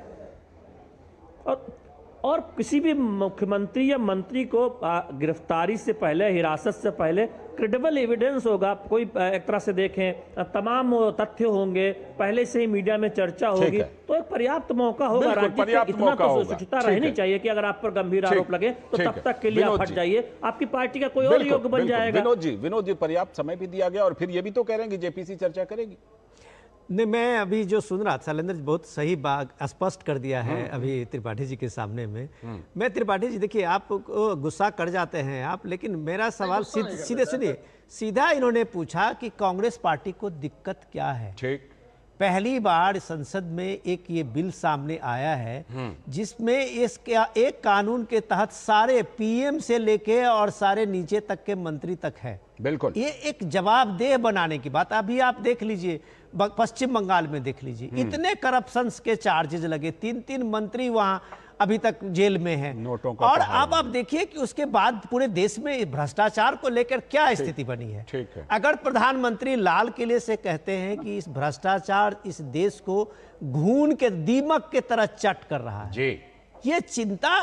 और किसी भी मुख्यमंत्री या मंत्री को गिरफ्तारी से पहले, हिरासत से पहले क्रेडिबल एविडेंस होगा, कोई एक तरह से देखें तमाम तथ्य होंगे, पहले से ही मीडिया में चर्चा होगी, तो एक पर्याप्त मौका होगा। राजनीति इतना तो शुचिता रहनी चाहिए कि अगर आप पर गंभीर आरोप लगे तो तब तक के लिए आप हट जाइए, आपकी पार्टी का कोई और योग्य बन जाएगा। विनोद जी पर्याप्त समय भी दिया गया और फिर ये भी तो कह रहे हैं कि जेपीसी चर्चा करेगी। नहीं, मैं अभी जो सुन रहा था, शैलेंद्र जी बहुत सही बात स्पष्ट कर दिया है अभी त्रिपाठी जी के सामने में। मैं त्रिपाठी जी, देखिए आप गुस्सा कर जाते हैं आप, लेकिन मेरा सवाल सीधे सुनिए, सीधा इन्होंने पूछा कि कांग्रेस पार्टी को दिक्कत क्या है। ठीक, पहली बार संसद में एक ये बिल सामने आया है जिसमें एक कानून के तहत सारे पीएम से लेके और सारे नीचे तक के मंत्री तक है। बिल्कुल, ये एक जवाबदेह बनाने की बात। अभी आप देख लीजिए, पश्चिम बंगाल में देख लीजिए, इतने करप्शन के चार्जेस लगे, 3 मंत्री वहां अभी तक जेल में हैं। नोटों का और अब आप देखिए कि उसके बाद पूरे देश में भ्रष्टाचार को लेकर क्या स्थिति बनी है। ठीक है। अगर प्रधानमंत्री लाल किले से कहते हैं कि इस भ्रष्टाचार इस देश को घून के दीमक के तरह चट कर रहा है जी, ये चिंता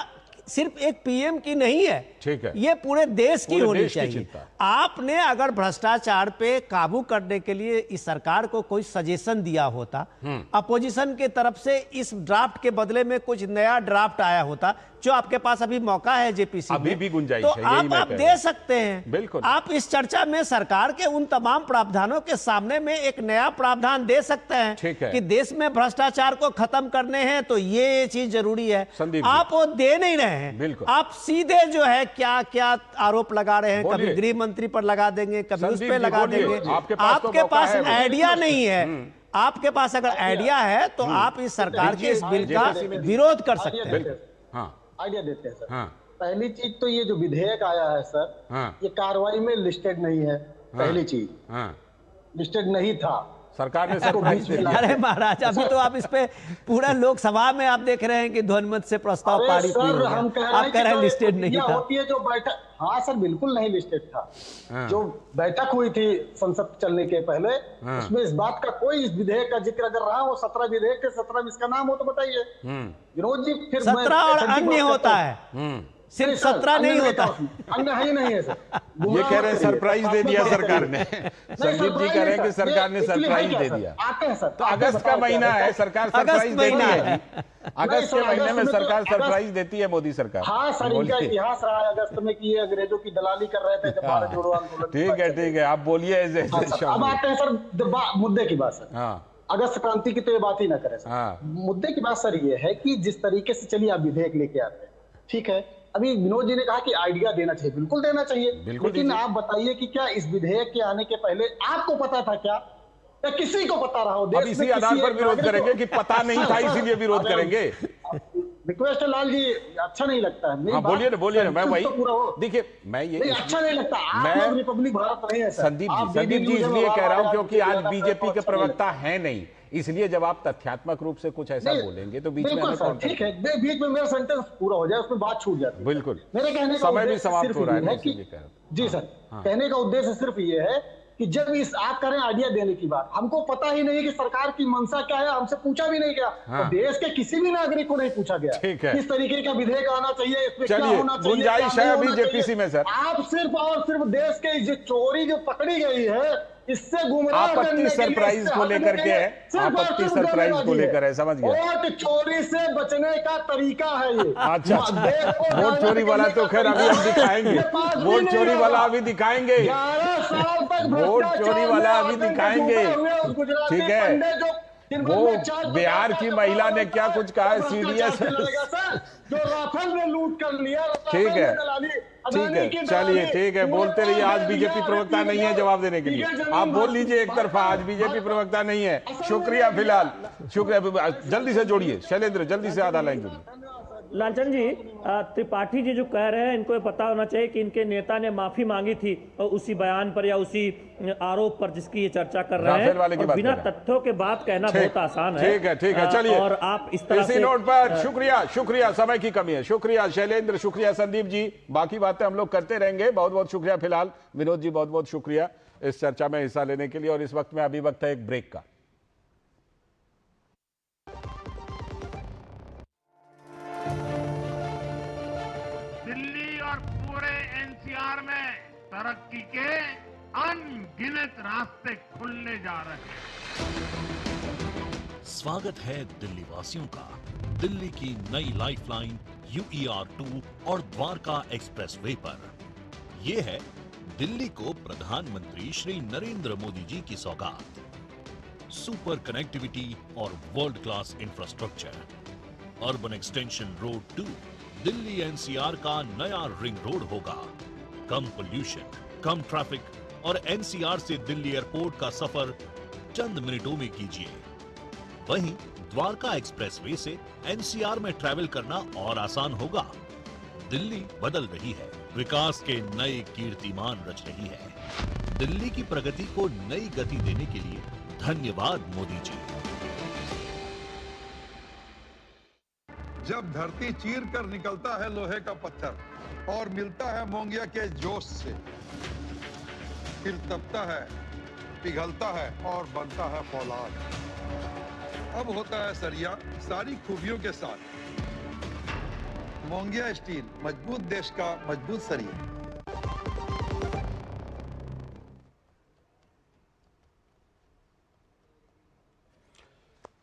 सिर्फ एक पीएम की नहीं है, ठीक है, ये पूरे देश की होनी चाहिए। आपने अगर भ्रष्टाचार पे काबू करने के लिए इस सरकार को कोई सजेशन दिया होता, अपोजिशन के तरफ से इस ड्राफ्ट के बदले में कुछ नया ड्राफ्ट आया होता, जो आपके पास अभी मौका है जेपीसी अभी भी गुंजाइश तो है, आप दे सकते हैं। बिल्कुल, आप इस चर्चा में सरकार के उन तमाम प्रावधानों के सामने में एक नया प्रावधान दे सकते हैं कि देश में भ्रष्टाचार को खत्म करने हैं तो ये चीज जरूरी है। आप वो दे नहीं रहे हैं, आप सीधे जो है क्या क्या आरोप लगा रहे हैं, कभी गृह मंत्री पर लगा देंगे, कभी उस पर लगा देंगे। आपके पास आइडिया नहीं है, आपके पास अगर आइडिया है तो आप इस सरकार के इस बिल का विरोध कर सकते हैं। आइडिया देते हैं सर। पहली चीज तो ये जो विधेयक आया है सर, ये कार्रवाई में लिस्टेड नहीं है। पहली चीज लिस्टेड नहीं था, सरकार ने सरप्राइज दे दिया। अरे महाराज, अभी तो आप इस पे पूरा लोकसभा में आप देख रहे हैं कि ध्वनिमत से प्रस्ताव पारित हुआ है, आप कह रहे हैं लिस्टेड नहीं था। होती है जो बैठक, हाँ सर बिल्कुल नहीं लिस्टेड था। जो बैठक हुई थी संसद चलने के पहले, उसमें इस बात का कोई, इस विधेयक का जिक्र अगर रहा हो, 17 विधेयक के 17 इसका नाम हो तो बताइए विनोद जी। फिर 17 और अन्य होता है, सिर्फ 17 नहीं होता, अन्य ही नहीं है सर। ये कह रहे हैं सरप्राइज दे दिया सरकार ने। संदीप जी कह रहे हैं कि सरकार ने सरप्राइज दे दिया। आते हैं सर, तो अगस्त का महीना है, सरकार सरप्राइज देती है। अगस्त के महीने में सरकार सरप्राइज देती है मोदी सरकार। हाँ सर, इनका इतिहास रहा है अगस्त में कि ये अंग्रेजों की दलाली कर रहे थे जब भारत जोड़ो आंदोलन। ठीक है, आप बोलिए। अब आते हैं सर मुद्दे की बात सर। अगस्त क्रांति की तो ये बात ही ना करें सर। मुद्दे की बात सर ये है कि जिस तरीके से चलिए आप विधेयक लेके आते हैं, ठीक है, अभी विनोद जी ने कहा कि आइडिया देना चाहिए, बिल्कुल देना चाहिए, लेकिन आप बताइए कि क्या इस विधेयक के आने के पहले आपको पता था क्या, या किसी को पता रहा हो? अब इसी आधार पर विरोध करेंगे कि पता नहीं था इसीलिए विरोध करेंगे। रिक्वेस्ट है लाल जी, अच्छा नहीं लगता है। बोलिए ना, मैं वही देखिए, मैं ये अच्छा नहीं लगता, आप रिपब्लिक भारत नहीं है संदीप जी इसलिए कह रहा हूं क्योंकि आज बीजेपी के प्रवक्ता है नहीं, इसलिए जब आप तथ्यात्मक रूप से कुछ ऐसा बोलेंगे तो बीच में हमें सर, ठीक है, बीच में मेरा सेंटेंस पूरा हो जाए, उसमें बात छूट जाती है। बिल्कुल, मेरे कहने का समय भी समाप्त हो रहा है जी सर, कहने का उद्देश्य सिर्फ ये है कि जब आप करें आइडिया देने की बात, हमको पता ही नहीं कि सरकार की मंशा क्या है, हमसे पूछा भी नहीं गया। तो देश के किसी भी नागरिक को नहीं पूछा गया किस तरीके का विधेयक आना चाहिए, इसमें क्या होना चाहिए, गुंजाइश है अभी जेपीसी में सर। आप सिर्फ और सिर्फ देश के जो चोरी जो पकड़ी गई है, इससे गुमराह आपत्ति सरप्राइज को लेकर के है, आपत्ति सरप्राइज को लेकर है, समझ गया। वोट चोरी से बचने का तरीका है ये। अच्छा, वोट चोरी वाला तो खैर अभी हम दिखाएंगे, वोट चोरी वाला अभी दिखाएंगे, 11 साल तक वोट चोरी वाला अभी दिखाएंगे, ठीक है। वो बिहार की महिला ने क्या कुछ कहा है सीडीएस, जो राफेल में लूट कर लिया, ठीक है, ठीक है, चलिए ठीक है, बोलते रहिए। आज बीजेपी प्रवक्ता नहीं है जवाब देने के लिए, आप बोल लीजिए एक तरफा, आज बीजेपी प्रवक्ता नहीं है। शुक्रिया, फिलहाल शुक्रिया, जल्दी से जोड़िए शैलेंद्र, जल्दी से आधा लाइन जोड़िए। लालचंद जी, त्रिपाठी जी जो कह रहे हैं, इनको ये पता होना चाहिए कि इनके नेता ने माफी मांगी थी और उसी बयान पर या उसी आरोप पर जिसकी ये चर्चा कर रहे हैं, और बिना तथ्यों के बात कहना बहुत आसान है। ठीक है, ठीक है, चलिए। और आप इस तरह इसी नोट पर शुक्रिया, शुक्रिया, समय की कमी है, शुक्रिया शैलेंद्र, शुक्रिया संदीप जी, बाकी बातें हम लोग करते रहेंगे। बहुत बहुत शुक्रिया। फिलहाल विनोद जी, बहुत बहुत शुक्रिया इस चर्चा में हिस्सा लेने के लिए। और इस वक्त में अभी वक्त है एक ब्रेक का। दिल्ली और पूरे एनसीआर में तरक्की के अनगिनत रास्ते खुलने जा रहे हैं। स्वागत है दिल्ली वासियों का दिल्ली की नई लाइफलाइन UER2 और द्वारका एक्सप्रेसवे पर। यह है दिल्ली को प्रधानमंत्री श्री नरेंद्र मोदी जी की सौगात। सुपर कनेक्टिविटी और world class infrastructure. Urban extension road 2 Delhi NCR का नया रिंग रोड होगा। कम पोल्यूशन, कम ट्रैफिक और NCR से दिल्ली एयरपोर्ट का सफर चंद मिनटों में कीजिए। वहीं द्वारका एक्सप्रेसवे से NCR में ट्रैवल करना और आसान होगा। दिल्ली बदल रही है, विकास के नए कीर्तिमान रच रही है। दिल्ली की प्रगति को नई गति देने के लिए धन्यवाद मोदी जी। जब धरती चीर कर निकलता है लोहे का पत्थर और मिलता है मोंगिया के जोश से, फिर तपता है, पिघलता है और बनता है फौलाद। अब होता है सरिया सारी खूबियों के साथ। मोंगिया स्टील, मजबूत देश का मजबूत सरिया।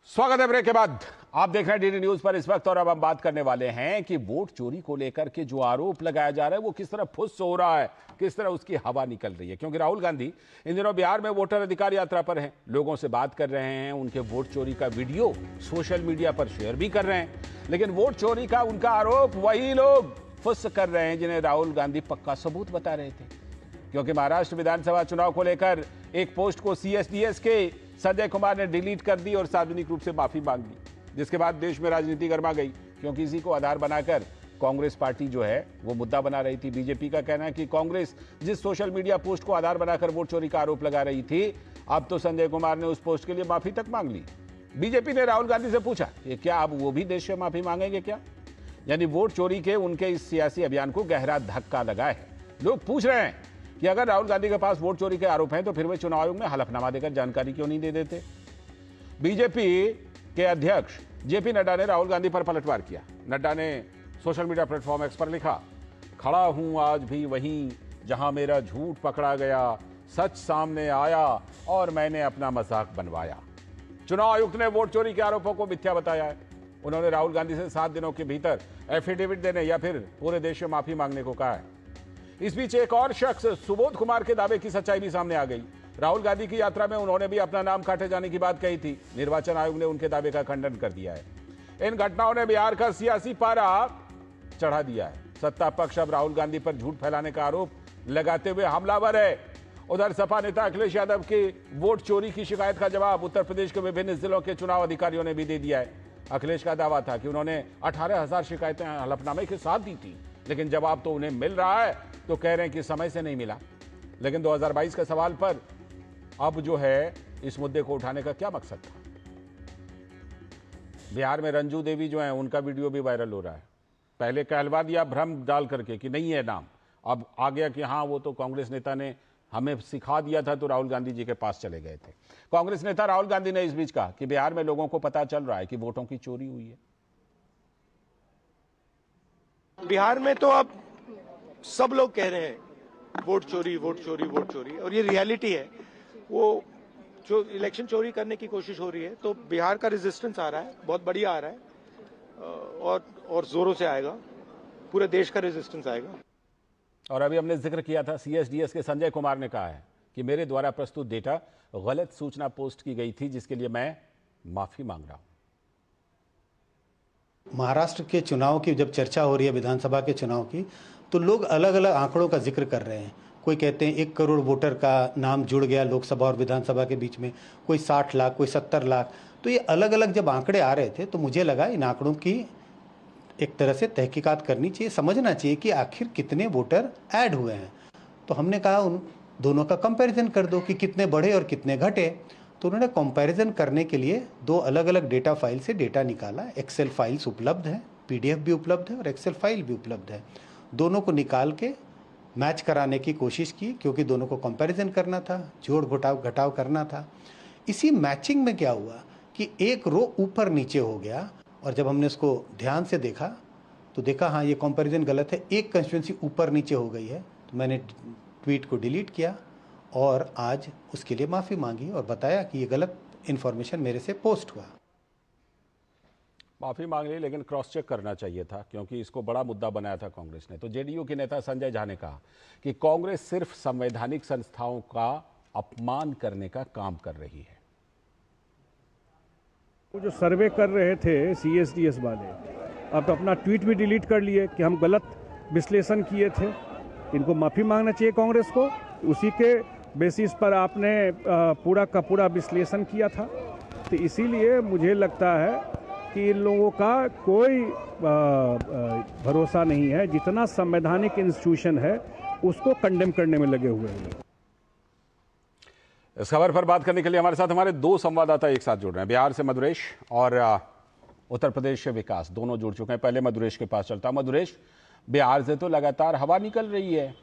स्वागत है ब्रेक के बाद। आप देख रहे हैं डीडी न्यूज पर इस वक्त, और अब हम बात करने वाले हैं कि वोट चोरी को लेकर के जो आरोप लगाया जा रहा है वो किस तरह फुस हो रहा है, किस तरह उसकी हवा निकल रही है। क्योंकि राहुल गांधी इन दिनों बिहार में वोटर अधिकार यात्रा पर हैं, लोगों से बात कर रहे हैं, उनके वोट चोरी का वीडियो सोशल मीडिया पर शेयर भी कर रहे हैं। लेकिन वोट चोरी का उनका आरोप वही लोग फुस कर रहे हैं जिन्हें राहुल गांधी पक्का सबूत बता रहे थे। क्योंकि महाराष्ट्र विधानसभा चुनाव को लेकर एक पोस्ट को CSDS के संजय कुमार ने डिलीट कर दी और सार्वजनिक रूप से माफी मांग ली, जिसके बाद देश में राजनीति गर्मा गई। क्योंकि इसी को आधार बनाकर कांग्रेस पार्टी जो है वो मुद्दा बना रही थी। बीजेपी का कहना है कि कांग्रेस जिस सोशल मीडिया पोस्ट को आधार बनाकर वोट चोरी का आरोप लगा रही थी, अब तो संजय कुमार ने उस पोस्ट के लिए माफी तक मांग ली। बीजेपी ने राहुल गांधी से पूछा कि क्या अब वो भी देश से माफी मांगेंगे क्या? यानी वोट चोरी के उनके इस सियासी अभियान को गहरा धक्का लगा है। लोग पूछ रहे हैं कि अगर राहुल गांधी के पास वोट चोरी के आरोप हैं तो फिर वे चुनाव आयोग में हलफनामा देकर जानकारी क्यों नहीं दे देते? बीजेपी के अध्यक्ष जेपी नड्डा ने राहुल गांधी पर पलटवार किया। नड्डा ने सोशल मीडिया प्लेटफॉर्म एक्स पर लिखा, खड़ा हूं आज भी वहीं जहां मेरा झूठ पकड़ा गया, सच सामने आया और मैंने अपना मजाक बनवाया। चुनाव आयुक्त ने वोट चोरी के आरोपों को मिथ्या बताया है। उन्होंने राहुल गांधी से 7 दिनों के भीतर एफिडेविट देने या फिर पूरे देश में माफी मांगने को कहा है। इस बीच एक और शख्स सुबोध कुमार के दावे की सच्चाई भी सामने आ गई। राहुल गांधी की यात्रा में उन्होंने भी अपना नाम काटे जाने की बात कही थी। निर्वाचन आयोग ने उनके दावे का खंडन कर दिया है। इन घटनाओं ने बिहार का सियासी पारा चढ़ा दिया है। सत्ता पक्ष अब राहुल गांधी पर झूठ फैलाने का आरोप लगाते हुए हमलावर है। उधर सपा नेता अखिलेश यादव के वोट चोरी की शिकायत का जवाब उत्तर प्रदेश के विभिन्न जिलों के चुनाव अधिकारियों ने भी दे दिया है। अखिलेश का दावा था कि उन्होंने 18,000 शिकायतें हलफनामे के साथ दी थी, लेकिन जवाब तो उन्हें मिल रहा है तो कह रहे हैं कि समय से नहीं मिला। लेकिन 2022 के सवाल पर अब जो है इस मुद्दे को उठाने का क्या मकसद था? बिहार में रंजू देवी जो है उनका वीडियो भी वायरल हो रहा है। पहले कहलवा दिया भ्रम डाल करके कि नहीं है नाम, अब आ गया कि हाँ वो तो कांग्रेस नेता ने हमें सिखा दिया था तो राहुल गांधी जी के पास चले गए थे। कांग्रेस नेता राहुल गांधी ने इस बीच कहा कि बिहार में लोगों को पता चल रहा है कि वोटों की चोरी हुई है। बिहार में तो अब सब लोग कह रहे हैं वोट चोरी वोट चोरी वोट चोरी, और ये रियलिटी है। वो जो इलेक्शन चोरी करने की कोशिश हो रही है, तो बिहार का रेजिस्टेंस आ रहा है, बहुत बढ़िया आ रहा है, और जोरों से आएगा, पूरे देश का रेजिस्टेंस आएगा। और अभी हमने जिक्र किया था, CSDS के संजय कुमार ने कहा है कि मेरे द्वारा प्रस्तुत डेटा गलत सूचना पोस्ट की गई थी, जिसके लिए मैं माफी मांग रहा हूं। महाराष्ट्र के चुनाव की जब चर्चा हो रही है, विधानसभा के चुनाव की, तो लोग अलग अलग आंकड़ों का जिक्र कर रहे हैं। कोई कहते हैं 1 करोड़ वोटर का नाम जुड़ गया लोकसभा और विधानसभा के बीच में, कोई 60 लाख, कोई 70 लाख। तो ये अलग अलग जब आंकड़े आ रहे थे तो मुझे लगा इन आंकड़ों की एक तरह से तहकीकात करनी चाहिए, समझना चाहिए कि आखिर कितने वोटर ऐड हुए हैं। तो हमने कहा उन दोनों का कंपैरिजन कर दो कि कितने बढ़े और कितने घटे। तो उन्होंने कंपैरिजन करने के लिए 2 अलग अलग डेटा फाइल से डेटा निकाला। एक्सेल फाइल्स उपलब्ध है, PDF भी उपलब्ध है और एक्सेल फाइल भी उपलब्ध है। दोनों को निकाल के मैच कराने की कोशिश की, क्योंकि दोनों को कंपैरिजन करना था, जोड़ घटाव करना था। इसी मैचिंग में क्या हुआ कि एक रो ऊपर नीचे हो गया, और जब हमने इसको ध्यान से देखा तो देखा हाँ ये कंपैरिजन गलत है, एक कंस्टिट्यूंसी ऊपर नीचे हो गई है। तो मैंने ट्वीट को डिलीट किया और आज उसके लिए माफ़ी मांगी और बताया कि ये गलत इन्फॉर्मेशन मेरे से पोस्ट हुआ। माफी मांग ली, लेकिन क्रॉस चेक करना चाहिए था, क्योंकि इसको बड़ा मुद्दा बनाया था कांग्रेस ने। तो JDU के नेता संजय झा ने कहा कि कांग्रेस सिर्फ संवैधानिक संस्थाओं का अपमान करने का काम कर रही है। वो जो सर्वे कर रहे थे CSDS वाले, अब अपना ट्वीट भी डिलीट कर लिए कि हम गलत विश्लेषण किए थे। इनको माफ़ी मांगना चाहिए कांग्रेस को। उसी के बेसिस पर आपने पूरा का पूरा विश्लेषण किया था। तो इसीलिए मुझे लगता है कि इन लोगों का कोई भरोसा नहीं है। जितना संवैधानिक इंस्टीट्यूशन है उसको कंडेम करने में लगे हुए हैं। इस खबर पर बात करने के लिए हमारे साथ हमारे 2 संवाददाता एक साथ जुड़ रहे हैं। बिहार से मधुरेश और उत्तर प्रदेश से विकास, दोनों जुड़ चुके हैं। पहले मधुरेश के पास चलता हूं। मधुरेश, बिहार से तो लगातार हवा निकल रही है,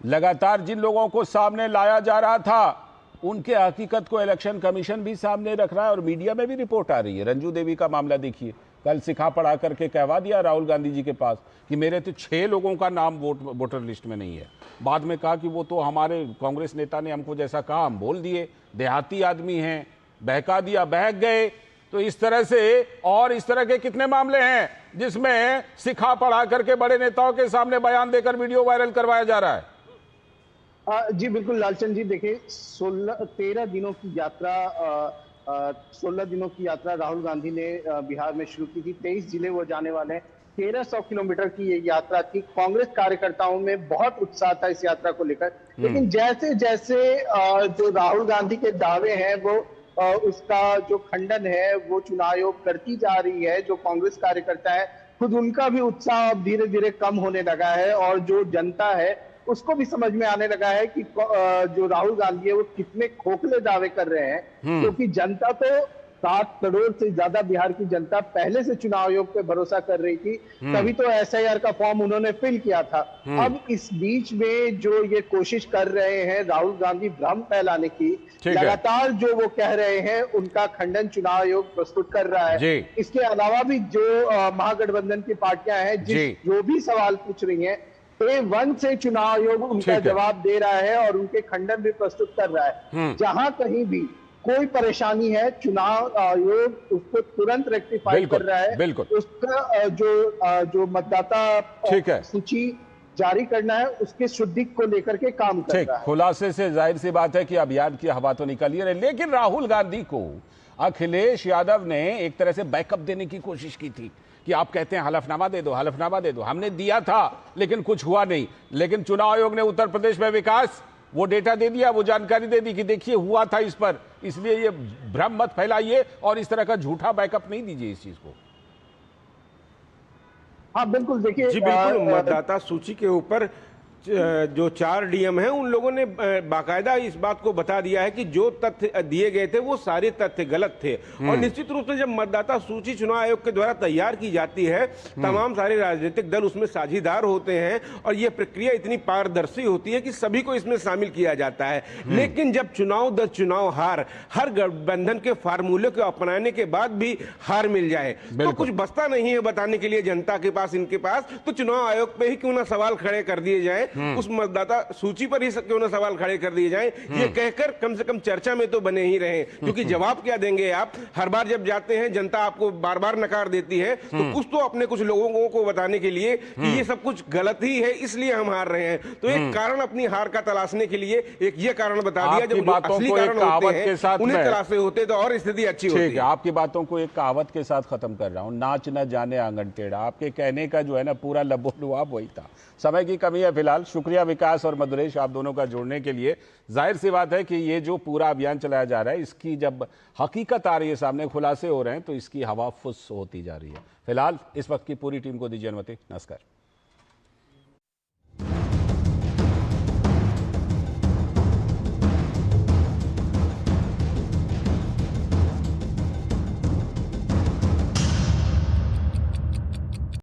लगातार जिन लोगों को सामने लाया जा रहा था उनके हकीकत को इलेक्शन कमीशन भी सामने रख रहा है और मीडिया में भी रिपोर्ट आ रही है। रंजू देवी का मामला देखिए, कल सिखा पढ़ा करके कहवा दिया राहुल गांधी जी के पास कि मेरे तो 6 लोगों का नाम वोटर लिस्ट में नहीं है। बाद में कहा कि वो तो हमारे कांग्रेस नेता ने हमको जैसा कहा हम बोल दिए, देहाती आदमी हैं, बहका दिया, बहक गए। तो इस तरह से और इस तरह के कितने मामले हैं जिसमें सिखा पढ़ा करके बड़े नेताओं के सामने बयान देकर वीडियो वायरल करवाया जा रहा है? जी बिल्कुल लालचंद जी, देखिए 13 दिनों की यात्रा 16 दिनों की यात्रा राहुल गांधी ने बिहार में शुरू की थी। 23 जिले वो जाने वाले हैं। 1300 किलोमीटर की ये यात्रा थी। कांग्रेस कार्यकर्ताओं में बहुत उत्साह था इस यात्रा को लेकर, लेकिन जैसे जैसे जो राहुल गांधी के दावे हैं वो उसका जो खंडन है वो चुनाव आयोग करती जा रही है। जो कांग्रेस कार्यकर्ता है खुद उनका भी उत्साह अब धीरे धीरे कम होने लगा है, और जो जनता है उसको भी समझ में आने लगा है कि जो राहुल गांधी है वो कितने खोखले दावे कर रहे हैं। क्योंकि जनता तो 7 करोड़ से ज्यादा बिहार की जनता पहले से चुनाव आयोग पे भरोसा कर रही थी, तभी तो SIR का फॉर्म उन्होंने फिल किया था। अब इस बीच में जो ये कोशिश कर रहे हैं राहुल गांधी भ्रम फैलाने की, लगातार जो वो कह रहे हैं उनका खंडन चुनाव आयोग प्रस्तुत कर रहा है। इसके अलावा भी जो महागठबंधन की पार्टियां हैं जो भी सवाल पूछ रही है, A1 से चुनाव आयोग उनका जवाब दे रहा है और उनके खंडन भी प्रस्तुत कर रहा है। जहां कहीं भी कोई परेशानी है चुनाव आयोग उसको तुरंत रेक्टिफाई कर रहा है। उसका जो मतदाता सूची जारी करना है उसके शुद्धि को लेकर के काम कर रहा है। खुलासे से जाहिर सी बात है कि अभियान की हवा तो निकल ही रही, लेकिन राहुल गांधी को अखिलेश यादव ने एक तरह से बैकअप देने की कोशिश की थी कि आप कहते हैं हलफनामा दे दो, हलफनामा दे दो। हमने दिया था लेकिन कुछ हुआ नहीं, लेकिन चुनाव आयोग ने उत्तर प्रदेश में विकास वो डेटा दे दिया, वो जानकारी दे दी कि देखिए हुआ था इस पर, इसलिए ये भ्रम मत फैलाइए और इस तरह का झूठा बैकअप नहीं दीजिए इस चीज को। हाँ बिल्कुल, देखिए जी बिल्कुल, मतदाता सूची के ऊपर जो 4 डीएम हैं उन लोगों ने बाकायदा इस बात को बता दिया है कि जो तथ्य दिए गए थे वो सारे तथ्य गलत थे। और निश्चित रूप से जब मतदाता सूची चुनाव आयोग के द्वारा तैयार की जाती है, तमाम सारे राजनीतिक दल उसमें साझीदार होते हैं और ये प्रक्रिया इतनी पारदर्शी होती है कि सभी को इसमें शामिल किया जाता है। लेकिन जब चुनाव दर चुनाव हर गठबंधन के फार्मूले को अपनाने के बाद भी हार मिल जाए तो कुछ बचता नहीं है बताने के लिए जनता के पास, इनके पास। तो चुनाव आयोग पे ही क्यों ना सवाल खड़े कर दिए जाए, उस मतदाता सूची पर ही क्यों ना सवाल खड़े कर दिए जाएं, ये कहकर कम से कम चर्चा में तो बने ही रहे। क्योंकि जवाब क्या देंगे आप? हर बार जब जाते हैं जनता आपको बार बार नकार देती है, तो कुछ तो अपने कुछ लोगों को बताने के लिए कि ये सब कुछ गलत ही है इसलिए हम हार रहे हैं। तो एक कारण अपनी हार का तलाशने के लिए एक ये कारण बता दिया। जब असली कारण होते हैं उन्हें तलाशे होते तो और स्थिति अच्छी होती है। आपकी बातों को एक कहावत के साथ खत्म कर रहा हूं, नाच न जाने आंगन टेढ़ा। आपके कहने का जो है ना पूरा लबोलुआब वही था। समय की कमी है फिलहाल। शुक्रिया विकास और मधुरेश आप दोनों का जुड़ने के लिए। जाहिर सी बात है कि ये जो पूरा अभियान चलाया जा रहा है, इसकी जब हकीकत आ रही है सामने, खुलासे हो रहे हैं, तो इसकी हवा फुस होती जा रही है। फिलहाल इस वक्त की पूरी टीम को दीजिए अनुमति। नमस्कार।